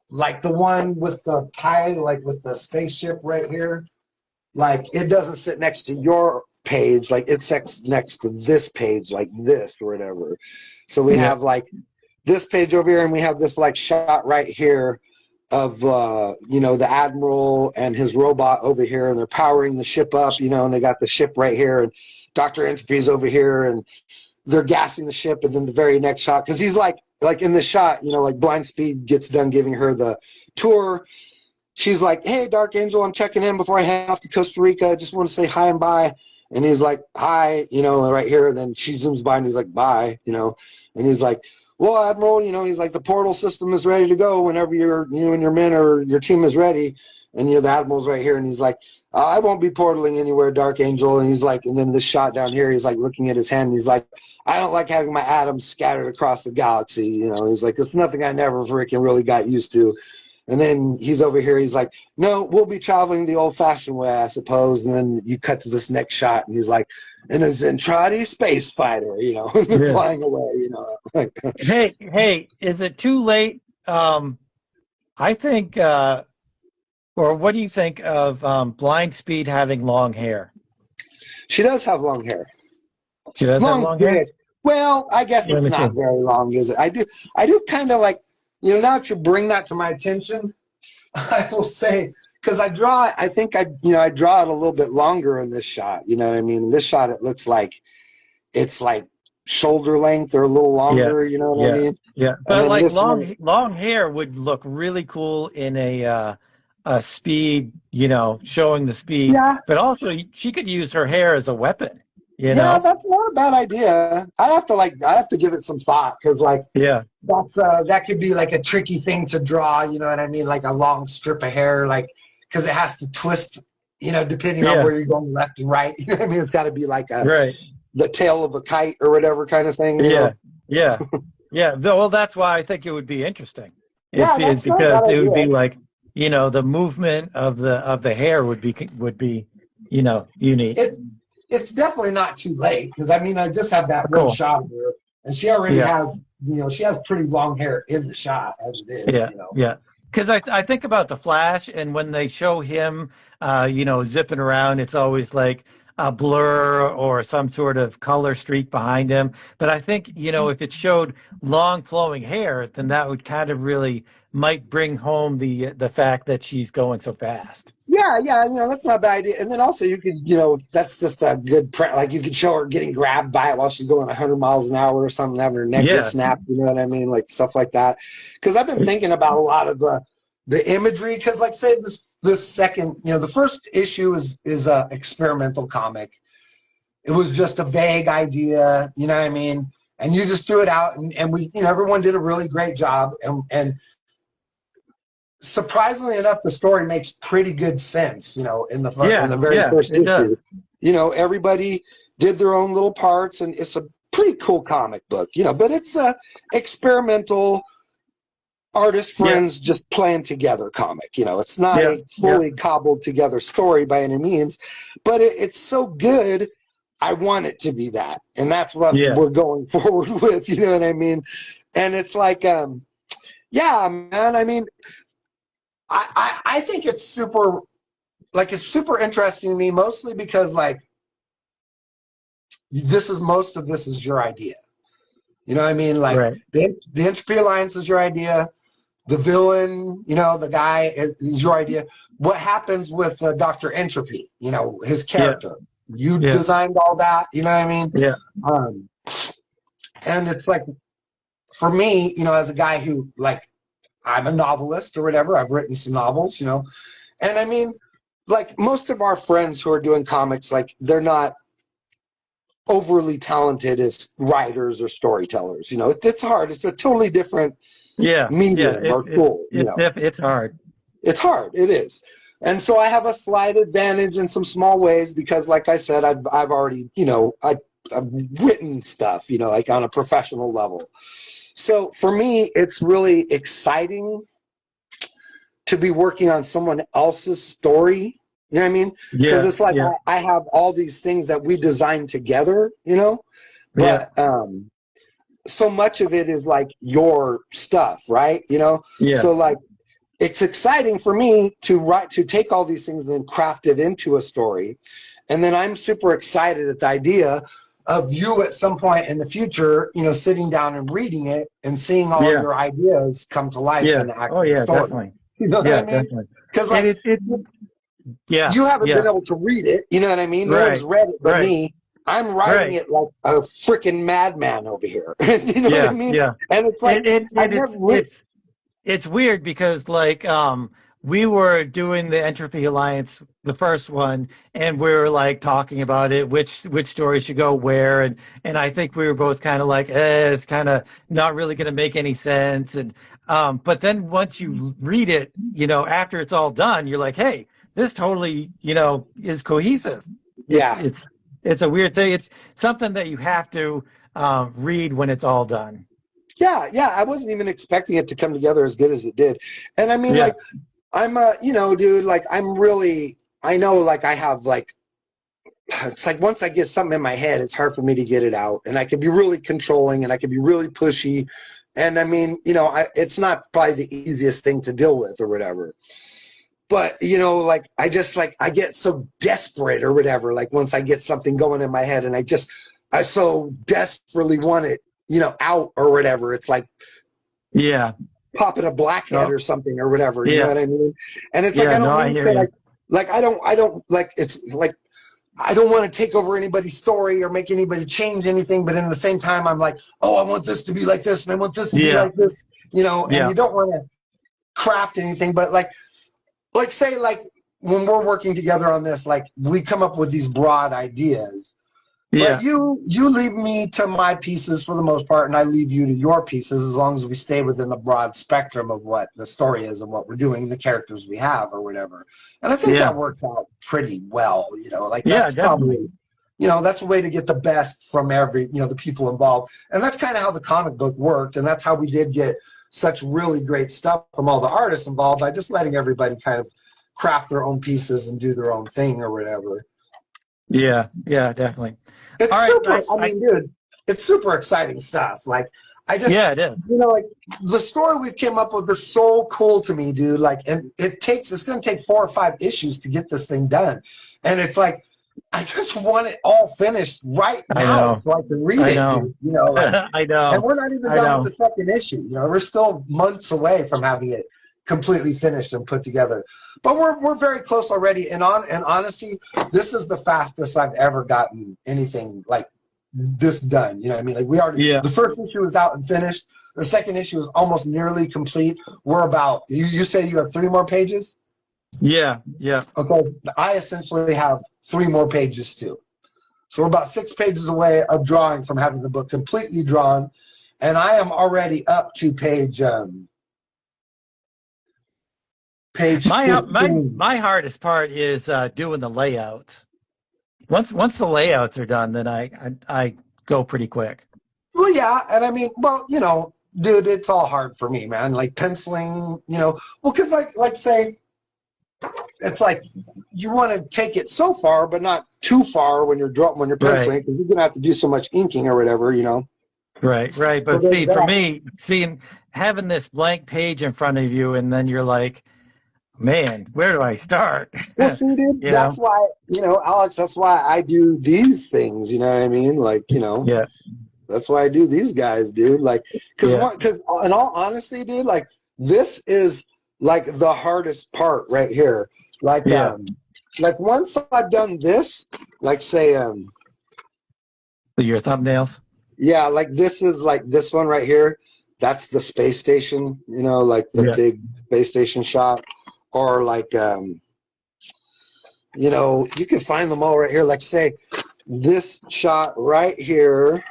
like the one with the pie, like with the spaceship right here, like it doesn't sit next to your page, like it sits next to this page, like this or whatever. So we have like this page over here and we have this like shot right here of you know, the Admiral and his robot over here, and they're powering the ship up, you know, and they got the ship right here, and Dr. Entropy's over here, and they're gassing the ship, and then the very next shot, because he's like in this shot, you know, like Blind Speed gets done giving her the tour. She's like, hey, Dark Angel, I'm checking in before I head off to Costa Rica. I just want to say hi and bye. And he's like, hi, you know, right here. And then she zooms by and he's like, bye, you know. And he's like, well, Admiral, you know, he's like, the portal system is ready to go whenever you and your men or your team is ready. And, you know, the Admiral's right here. And he's like, I won't be portaling anywhere, Dark Angel. And he's like, and then this shot down here, he's like looking at his hand. And he's like, I don't like having my atoms scattered across the galaxy. You know, he's like, it's nothing I never freaking really got used to. And then he's over here. He's like, no, we'll be traveling the old-fashioned way, I suppose. And then you cut to this next shot, and he's like, in a Zentradi space fighter, you know, flying away, you know. Hey, is it too late? I think, or what do you think of Blind Speed having long hair? She does have long hair. She does have long hair? Well, I guess it's not very long, is it? I do kind of like, you know, now that you bring that to my attention, I will say, because I draw it a little bit longer in this shot. You know what I mean? In this shot, it looks like it's like shoulder length or a little longer. You know what I mean? Yeah, but like long hair would look really cool in a speed, you know, showing the speed. Yeah. But also, she could use her hair as a weapon. You know? Yeah, that's not a bad idea. I have to give it some thought because that's that could be like a tricky thing to draw. You know what I mean? Like a long strip of hair, like because it has to twist. You know, depending on where you're going left and right. You know what I mean? It's got to be like the tail of a kite or whatever kind of thing. You know? Yeah. Well, that's why I think it would be interesting. That's because it would be like, you know, the movement of the hair would be you know, unique. it's definitely not too late because I mean I just have that one Cool. shot of her, and she already Yeah. has she has pretty long hair in the shot as it is. Yeah. Yeah. Because I think about the Flash, and when they show him, zipping around, it's always like a blur or some sort of color streak behind him. But I think, if it showed long flowing hair, then that would kind of really might bring home the fact that she's going so fast. Yeah, yeah, that's not a bad idea. And then also you could, that's just a good print. Like you could show her getting grabbed by it while she's going 100 miles an hour or something, having her neck get Yeah. snapped. You know what I mean? Like stuff like that. Because I've been thinking about a lot of the imagery. Because like say this second, the first issue is a experimental comic. It was just a vague idea. You know what I mean? And you just threw it out, and we, everyone did a really great job, and surprisingly enough, the story makes pretty good sense, in the very first it does. issue. Everybody did their own little parts, and it's a pretty cool comic book, but it's a experimental artist friends just playing together comic. It's not a fully cobbled together story by any means, but it's so good. I want it to be that, and that's what we're going forward with. You know what I mean? And it's like, yeah, man. I mean, I think it's super interesting to me, mostly because like most of this is your idea. You know what I mean? Like the Entropy Alliance is your idea. The villain, the guy is your idea. What happens with Dr. Entropy? His character. You designed all that. You know what I mean? Yeah. And it's like, for me, as a guy who like, I'm a novelist or whatever. I've written some novels, and I mean, like most of our friends who are doing comics, like they're not overly talented as writers or storytellers. It's hard. It's a totally different medium or tool. It's hard. It's hard. It is. And so I have a slight advantage in some small ways because, like I said, I've already, I've written stuff, like on a professional level. So for me, it's really exciting to be working on someone else's story. You know what I mean? Because it's like I have all these things that we designed together, but so much of it is like your stuff, right? So like it's exciting for me to take all these things and then craft it into a story. And then I'm super excited at the idea of you at some point in the future, sitting down and reading it and seeing all of your ideas come to life in the actual story. Definitely. You know what I mean? Definitely. Because like, you haven't been able to read it. You know what I mean? No one's read it but me. I'm writing it like a freaking madman over here. You know what I mean? Yeah. And it's like it's weird because like we were doing the Entropy Alliance, the first one, and we were like talking about it, which story should go where, and I think we were both kind of like, it's kind of not really going to make any sense, and but then once you read it, after it's all done, you're like, hey, this totally, is cohesive. Yeah, it's a weird thing. It's something that you have to read when it's all done. Yeah, I wasn't even expecting it to come together as good as it did, and I mean, like. I'm dude, like I know like I have like, it's like once I get something in my head, it's hard for me to get it out, and I can be really controlling and I can be really pushy. And I mean, it's not probably the easiest thing to deal with or whatever, but like, I just like, I get so desperate or whatever. Like once I get something going in my head and I so desperately want it, out or whatever. It's like, popping a blackhead or something or whatever, you know what I mean? And it's like, I don't mean to like I don't like, it's like, I don't want to take over anybody's story or make anybody change anything, but in the same time, I'm like, oh, I want this to be like this and I want this to be like this, and you don't want to craft anything, but like say like when we're working together on this, like we come up with these broad ideas. But you leave me to my pieces for the most part, and I leave you to your pieces as long as we stay within the broad spectrum of what the story is and what we're doing, the characters we have or whatever. And I think that works out pretty well, like that's probably, that's a way to get the best from every, the people involved. And that's kind of how the comic book worked, and that's how we did get such really great stuff from all the artists involved by just letting everybody kind of craft their own pieces and do their own thing or whatever. Yeah, yeah, definitely. It's All right, super. I mean, dude, it's super exciting stuff. Like, I just, yeah, it is. like the story we've came up with is so cool to me, dude. Like, and it's going to take 4 or 5 issues to get this thing done, and it's like, I just want it all finished right I now know, so I can read I it, know, dude. Like, I and know, we're not even I done with the know. second issue. We're still months away from having it completely finished and put together. But we're very close already. And honesty, this is the fastest I've ever gotten anything like this done. You know what I mean? Like, we already, Yeah, the first issue is out and finished. The second issue is almost nearly complete. We're about, you say you have 3 more pages? yeah, yeah. Okay. I essentially have 3 more pages too. So we're about 6 pages away of drawing from having the book completely drawn. And I am already up to page My 15. my hardest part is doing the layouts. Once the layouts are done, then I go pretty quick. Well, yeah, and I mean, well, dude, it's all hard for me, man. Like penciling, well, because like say, it's like you want to take it so far, but not too far when you're Right, penciling, because you're gonna have to do so much inking or whatever. right, right. So But there's see, for that. me, seeing having this blank page in front of you, and then you're like, man, where do I start? Well, see, dude, You know? that's why, Alex, that's why I do these things. You know what I mean? Like, Yeah, that's why I do these guys, dude. Like, yeah, because in all honesty, dude, like this is like the hardest part right here. Like, yeah. once I've done this, like say, Your thumbnails. yeah, like this is like this one right here. That's the space station, like the Yeah, big space station shot, or like, you can find them all right here. Like say this shot right here,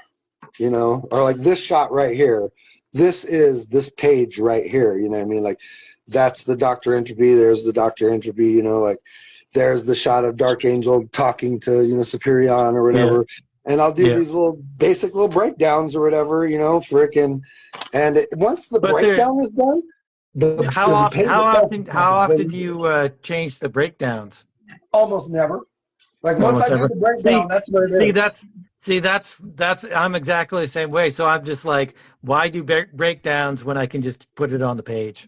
or like this shot right here. This is this page right here. You know what I mean? Like that's the Dr. Entropy. There's the Dr. Entropy, like there's the shot of Dark Angel talking to, Superion or yeah, whatever. And I'll do yeah. these little basic little breakdowns or whatever, frickin'. And once the But there, breakdown is done, the page itself is how often complicated. do you change the breakdowns? Almost never. Like once I Almost do ever. the breakdown, See, that's what it see, is. that's. I'm exactly the same way. So I'm just like, why do breakdowns when I can just put it on the page?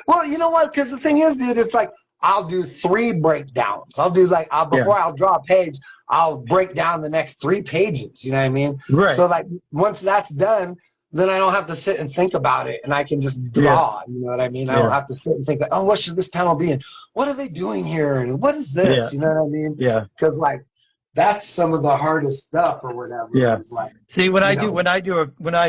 Well, you know what? Because the thing is, dude, it's like I'll do 3 breakdowns. I'll do like Yeah. before I'll draw a page, I'll break down the next 3 pages. You know what I mean? Right. So like once that's done, then I don't have to sit and think about it, and I can just Yeah. draw. You know what I mean? I don't Yeah. have to sit and think like, oh, what should this panel be? And what are they doing here? And what is Yeah. this? You know what I mean? Yeah. Because like that's some of the hardest stuff or whatever. Yeah. Is like See, you know. when I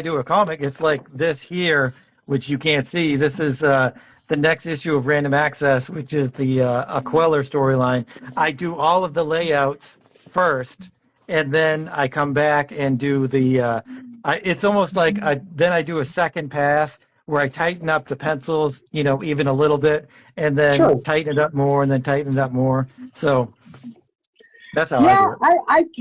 do a comic, it's like this here, which you can't see. This is the next issue of Random Access, which is the a Queller storyline. I do all of the layouts first, and then I come back and do the. It's almost like then I do a second pass where I tighten up the pencils, even a little bit, and then Sure. tighten it up more, and then tighten it up more. So that's how I Yeah,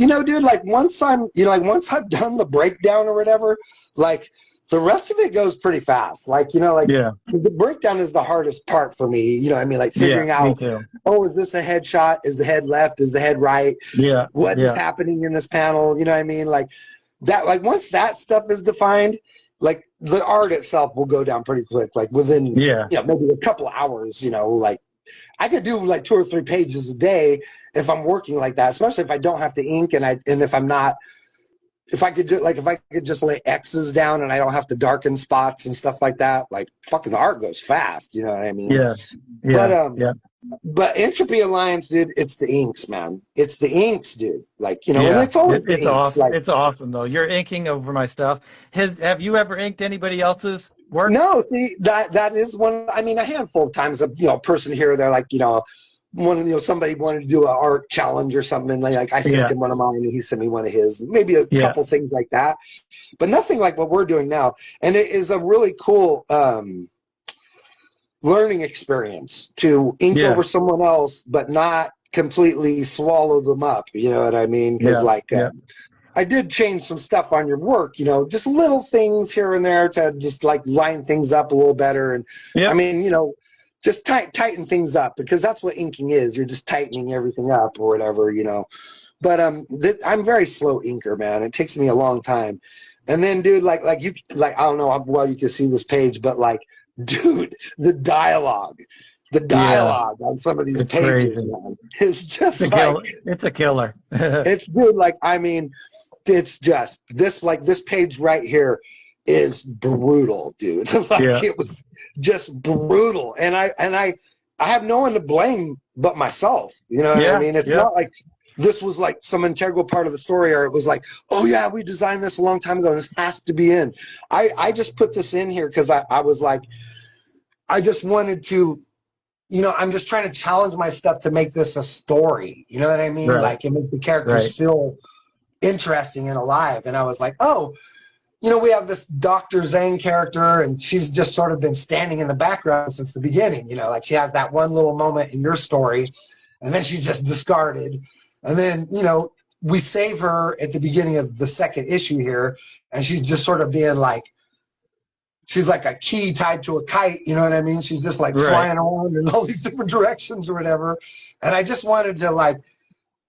do it. dude, like once I've done the breakdown or whatever, like the rest of it goes pretty fast. Like, Yeah. the breakdown is the hardest part for me. You know what I mean? Like Yeah. figuring Me out, too. oh, is this a headshot? Is the head left? Is the head right? Yeah. What is Yeah. happening in this panel? You know what I mean? Like that, like once that stuff is defined, like the art itself will go down pretty quick. Like within, Yeah. maybe a couple of hours, like I could do like 2 or 3 pages a day if I'm working like that, especially if I don't have to ink and if I'm not, if I could do like if I could just lay X's down and I don't have to darken spots and stuff like that, like fucking the art goes fast, you know what I mean? Yeah. But Yeah. Yeah. but Entropy Alliance, dude, it's the inks, man. It's the inks, dude. Like, and Yeah. it's always the It's inks. awesome. Like, It's awesome though. You're inking over my stuff. Have you ever inked anybody else's work? no, see that is one. I mean, a handful of times, a person here or there, like somebody wanted to do an art challenge or something, and like I sent Yeah. him one of mine, and he sent me one of his. Maybe a Yeah. couple things like that, but nothing like what we're doing now. And it is a really cool learning experience to ink Yeah. over someone else, but not completely swallow them up. You know what I mean? Because Yeah. Yeah. I did change some stuff on your work, just little things here and there to just like line things up a little better. And Yeah. I mean, just tighten things up, because that's what inking is. You're just tightening everything up or whatever, But I'm very slow inker, man. It takes me a long time. And then, dude, like I don't know how well you can see this page, but like, dude, the Yeah, dialogue on some of these it's pages, crazy. man, is It's just a like, killer. It's a killer. it's dude, like, I mean, it's just this, like, this page right here is brutal, dude. Like, Yeah, it was just brutal. And I have no one to blame but myself. You know what I yeah, mean? It's yeah. not like this was like some integral part of the story, or it was like, oh yeah, we designed this a long time ago. This has to be in. I just put this in here because I was like, I just wanted to, I'm just trying to challenge my stuff to make this a story. You know what I mean? Right, Like, and make the right. characters feel interesting and alive. And I was like, oh, we have this Dr. Zhang character, and she's just sort of been standing in the background since the beginning. Like, she has that one little moment in your story, and then she's just discarded. And then, we save her at the beginning of the second issue here, and she's just sort of being like, she's like a key tied to a kite, you know what I mean? She's just like Right. flying around in all these different directions or whatever. And I just wanted to like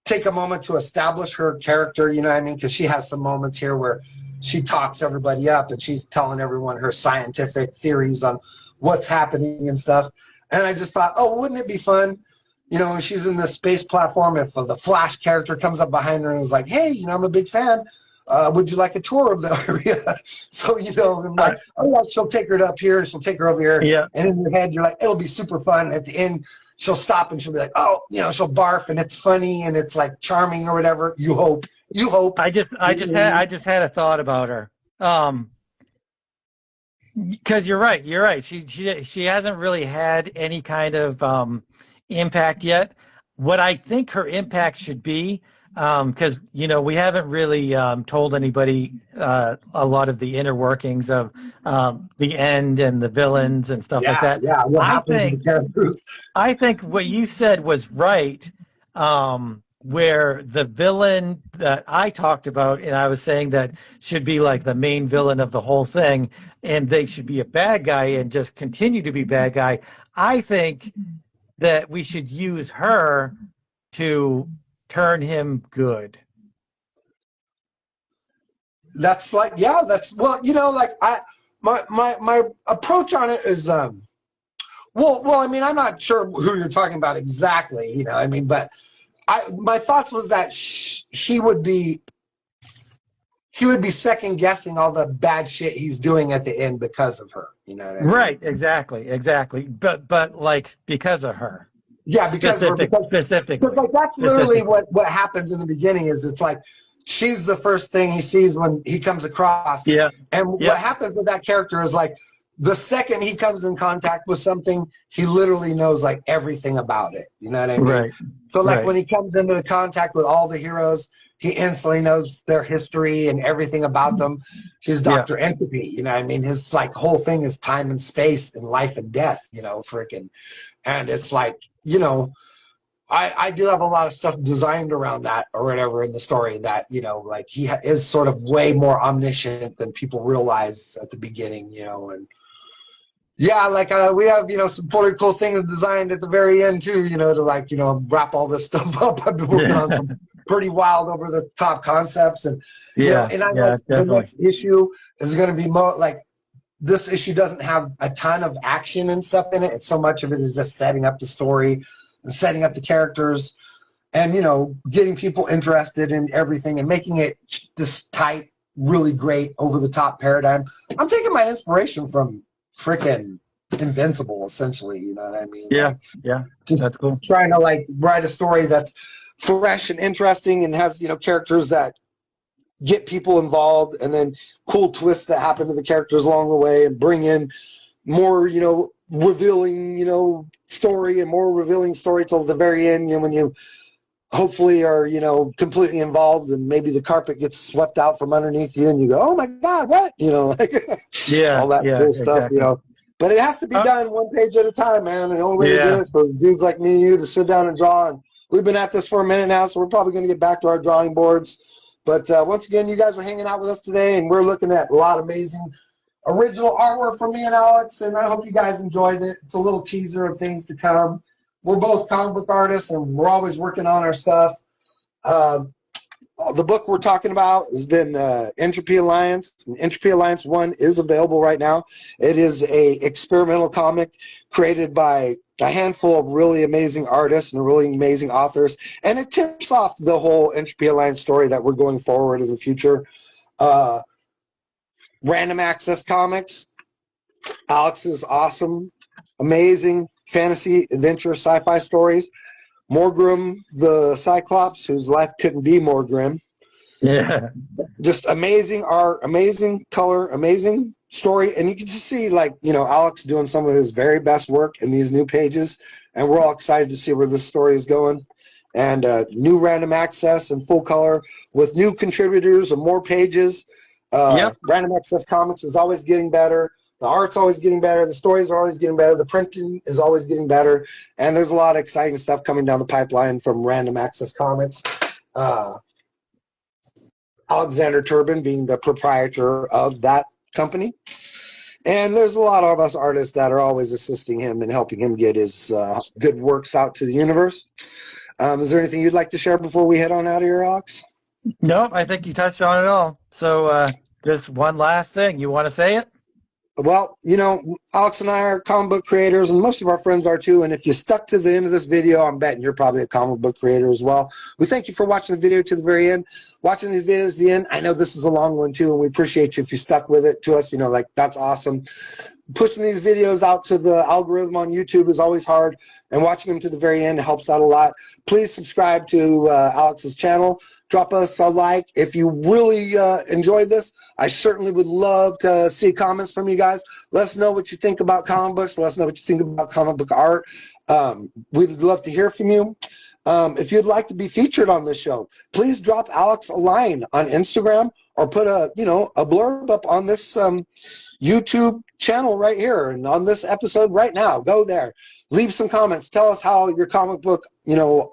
take a moment to establish her character, you know what I mean? Because she has some moments here where she talks everybody up and she's telling everyone her scientific theories on what's happening and stuff. And I just thought, oh, wouldn't it be fun? When she's in the space platform, if the Flash character comes up behind her and is like, hey, I'm a big fan. Would you like a tour of the area? So, I'm like, oh, yeah, she'll take her up here and she'll take her over here. Yeah. And in your head, you're like, it'll be super fun. At the end, she'll stop and she'll be like, oh, she'll barf and it's funny and it's like charming or whatever. You hope. I just had a thought about her. Because you're right. She hasn't really had any kind of impact yet. What I think her impact should be, because we haven't really told anybody a lot of the inner workings of the end and the villains and stuff like that. Yeah. What I happens to think the characters? I think what you said was right. Where the villain that I talked about, and I was saying that should be like the main villain of the whole thing, and they should be a bad guy and just continue to be bad guy. I think that we should use her to turn him good. That's like, well, like my approach on it is, well, I mean, I'm not sure who you're talking about exactly, but my thoughts was that he would be second guessing all the bad shit he's doing at the end because of her. You know what I mean? Right, exactly. But like because of her. Yeah, specifically. Because like that's literally what happens in the beginning is it's like she's the first thing he sees when he comes across. Yeah. And what happens with that character is like the second he comes in contact with something, he literally knows like everything about it. You know what I mean? Right. So like when he comes into the contact with all the heroes, he instantly knows their history and everything about them. He's Dr. Entropy, you know what I mean? His like whole thing is time and space and life and death, freaking. And it's like, I do have a lot of stuff designed around that or whatever in the story that, like he is sort of way more omniscient than people realize at the beginning, and yeah, like we have, some pretty cool things designed at the very end too, to like, wrap all this stuff up. I've been working on some pretty wild over the top concepts and, and I know the next issue is going to be like this issue doesn't have a ton of action and stuff in it. It's so much of it is just setting up the story and setting up the characters and, getting people interested in everything and making it this tight, really great over the top paradigm. I'm taking my inspiration from freaking Invincible, essentially, you know what I mean? Yeah, like, just that's cool. Trying to like write a story that's fresh and interesting and has, characters that get people involved and then cool twists that happen to the characters along the way and bring in more, revealing, story and more revealing story till the very end, when you hopefully are, completely involved and maybe the carpet gets swept out from underneath you and you go, oh my God, what? Like all that cool stuff, But it has to be done one page at a time, man. The only way to do it for dudes like me and you to sit down and draw. And we've been at this for a minute now, so we're probably going to get back to our drawing boards. But once again, you guys were hanging out with us today, and we're looking at a lot of amazing original artwork from me and Alex, and I hope you guys enjoyed it. It's a little teaser of things to come. We're both comic book artists, and we're always working on our stuff. the book we're talking about has been Entropy Alliance. And Entropy Alliance 1 is available right now. It is a experimental comic created by a handful of really amazing artists and really amazing authors, and it tips off the whole Entropy Alliance story that we're going forward in the future. Random Access Comics. Alex is awesome, amazing fantasy, adventure, sci-fi stories. Morgrim the Cyclops, whose life couldn't be more grim. Yeah. Just amazing art, amazing color, amazing story. And you can just see, like, you know, Alex doing some of his very best work in these new pages. And we're all excited to see where this story is going. And new random access and full color with new contributors and more pages. Yep. Random Access Comics is always getting better. The art's always getting better. The stories are always getting better. The printing is always getting better. And there's a lot of exciting stuff coming down the pipeline from Random Access Comics. Alexander Turbin being the proprietor of that company. And there's a lot of us artists that are always assisting him and helping him get his good works out to the universe. Is there anything you'd like to share before we head on out of here, Alex? No, I think you touched on it all. So just one last thing. You want to say it? Well, you know, Alex and I are comic book creators, and most of our friends are too. And if you stuck to the end of this video, I'm betting you're probably a comic book creator as well. We thank you for watching the video to the very end. Watching these videos to the end. I know this is a long one too, and we appreciate you if you stuck with it to us. You know, like, that's awesome. Pushing these videos out to the algorithm on YouTube is always hard, and watching them to the very end helps out a lot. Please subscribe to Alex's channel. Drop us a like if you really enjoyed this. I certainly would love to see comments from you guys. Let us know what you think about comic books. Let us know what you think about comic book art. We'd love to hear from you. If you'd like to be featured on this show, please drop Alex a line on Instagram or put a blurb up on this YouTube channel right here and on this episode right now. Go there. Leave some comments. Tell us how your comic book,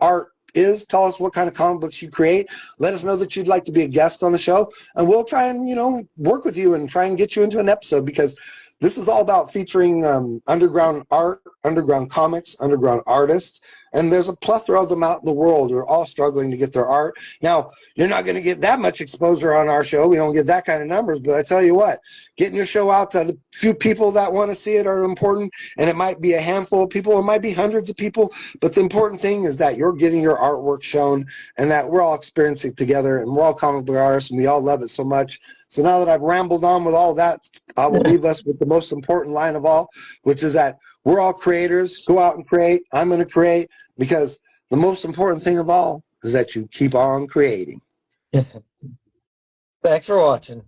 art is. Tell us what kind of comic books you create. Let us know that you'd like to be a guest on the show, and we'll try and work with you and try and get you into an episode, because this is all about featuring underground art, underground comics, underground artists, and there's a plethora of them out in the world who are all struggling to get their art. Now, you're not going to get that much exposure on our show. We don't get that kind of numbers, but I tell you what, getting your show out to the few people that want to see it are important, and it might be a handful of people, it might be hundreds of people, but the important thing is that you're getting your artwork shown and that we're all experiencing it together, and we're all comic book artists, and we all love it so much. So now that I've rambled on with all that, I will leave us with the most important line of all, which is that we're all creators. Go out and create. I'm going to create, because the most important thing of all is that you keep on creating. Thanks for watching.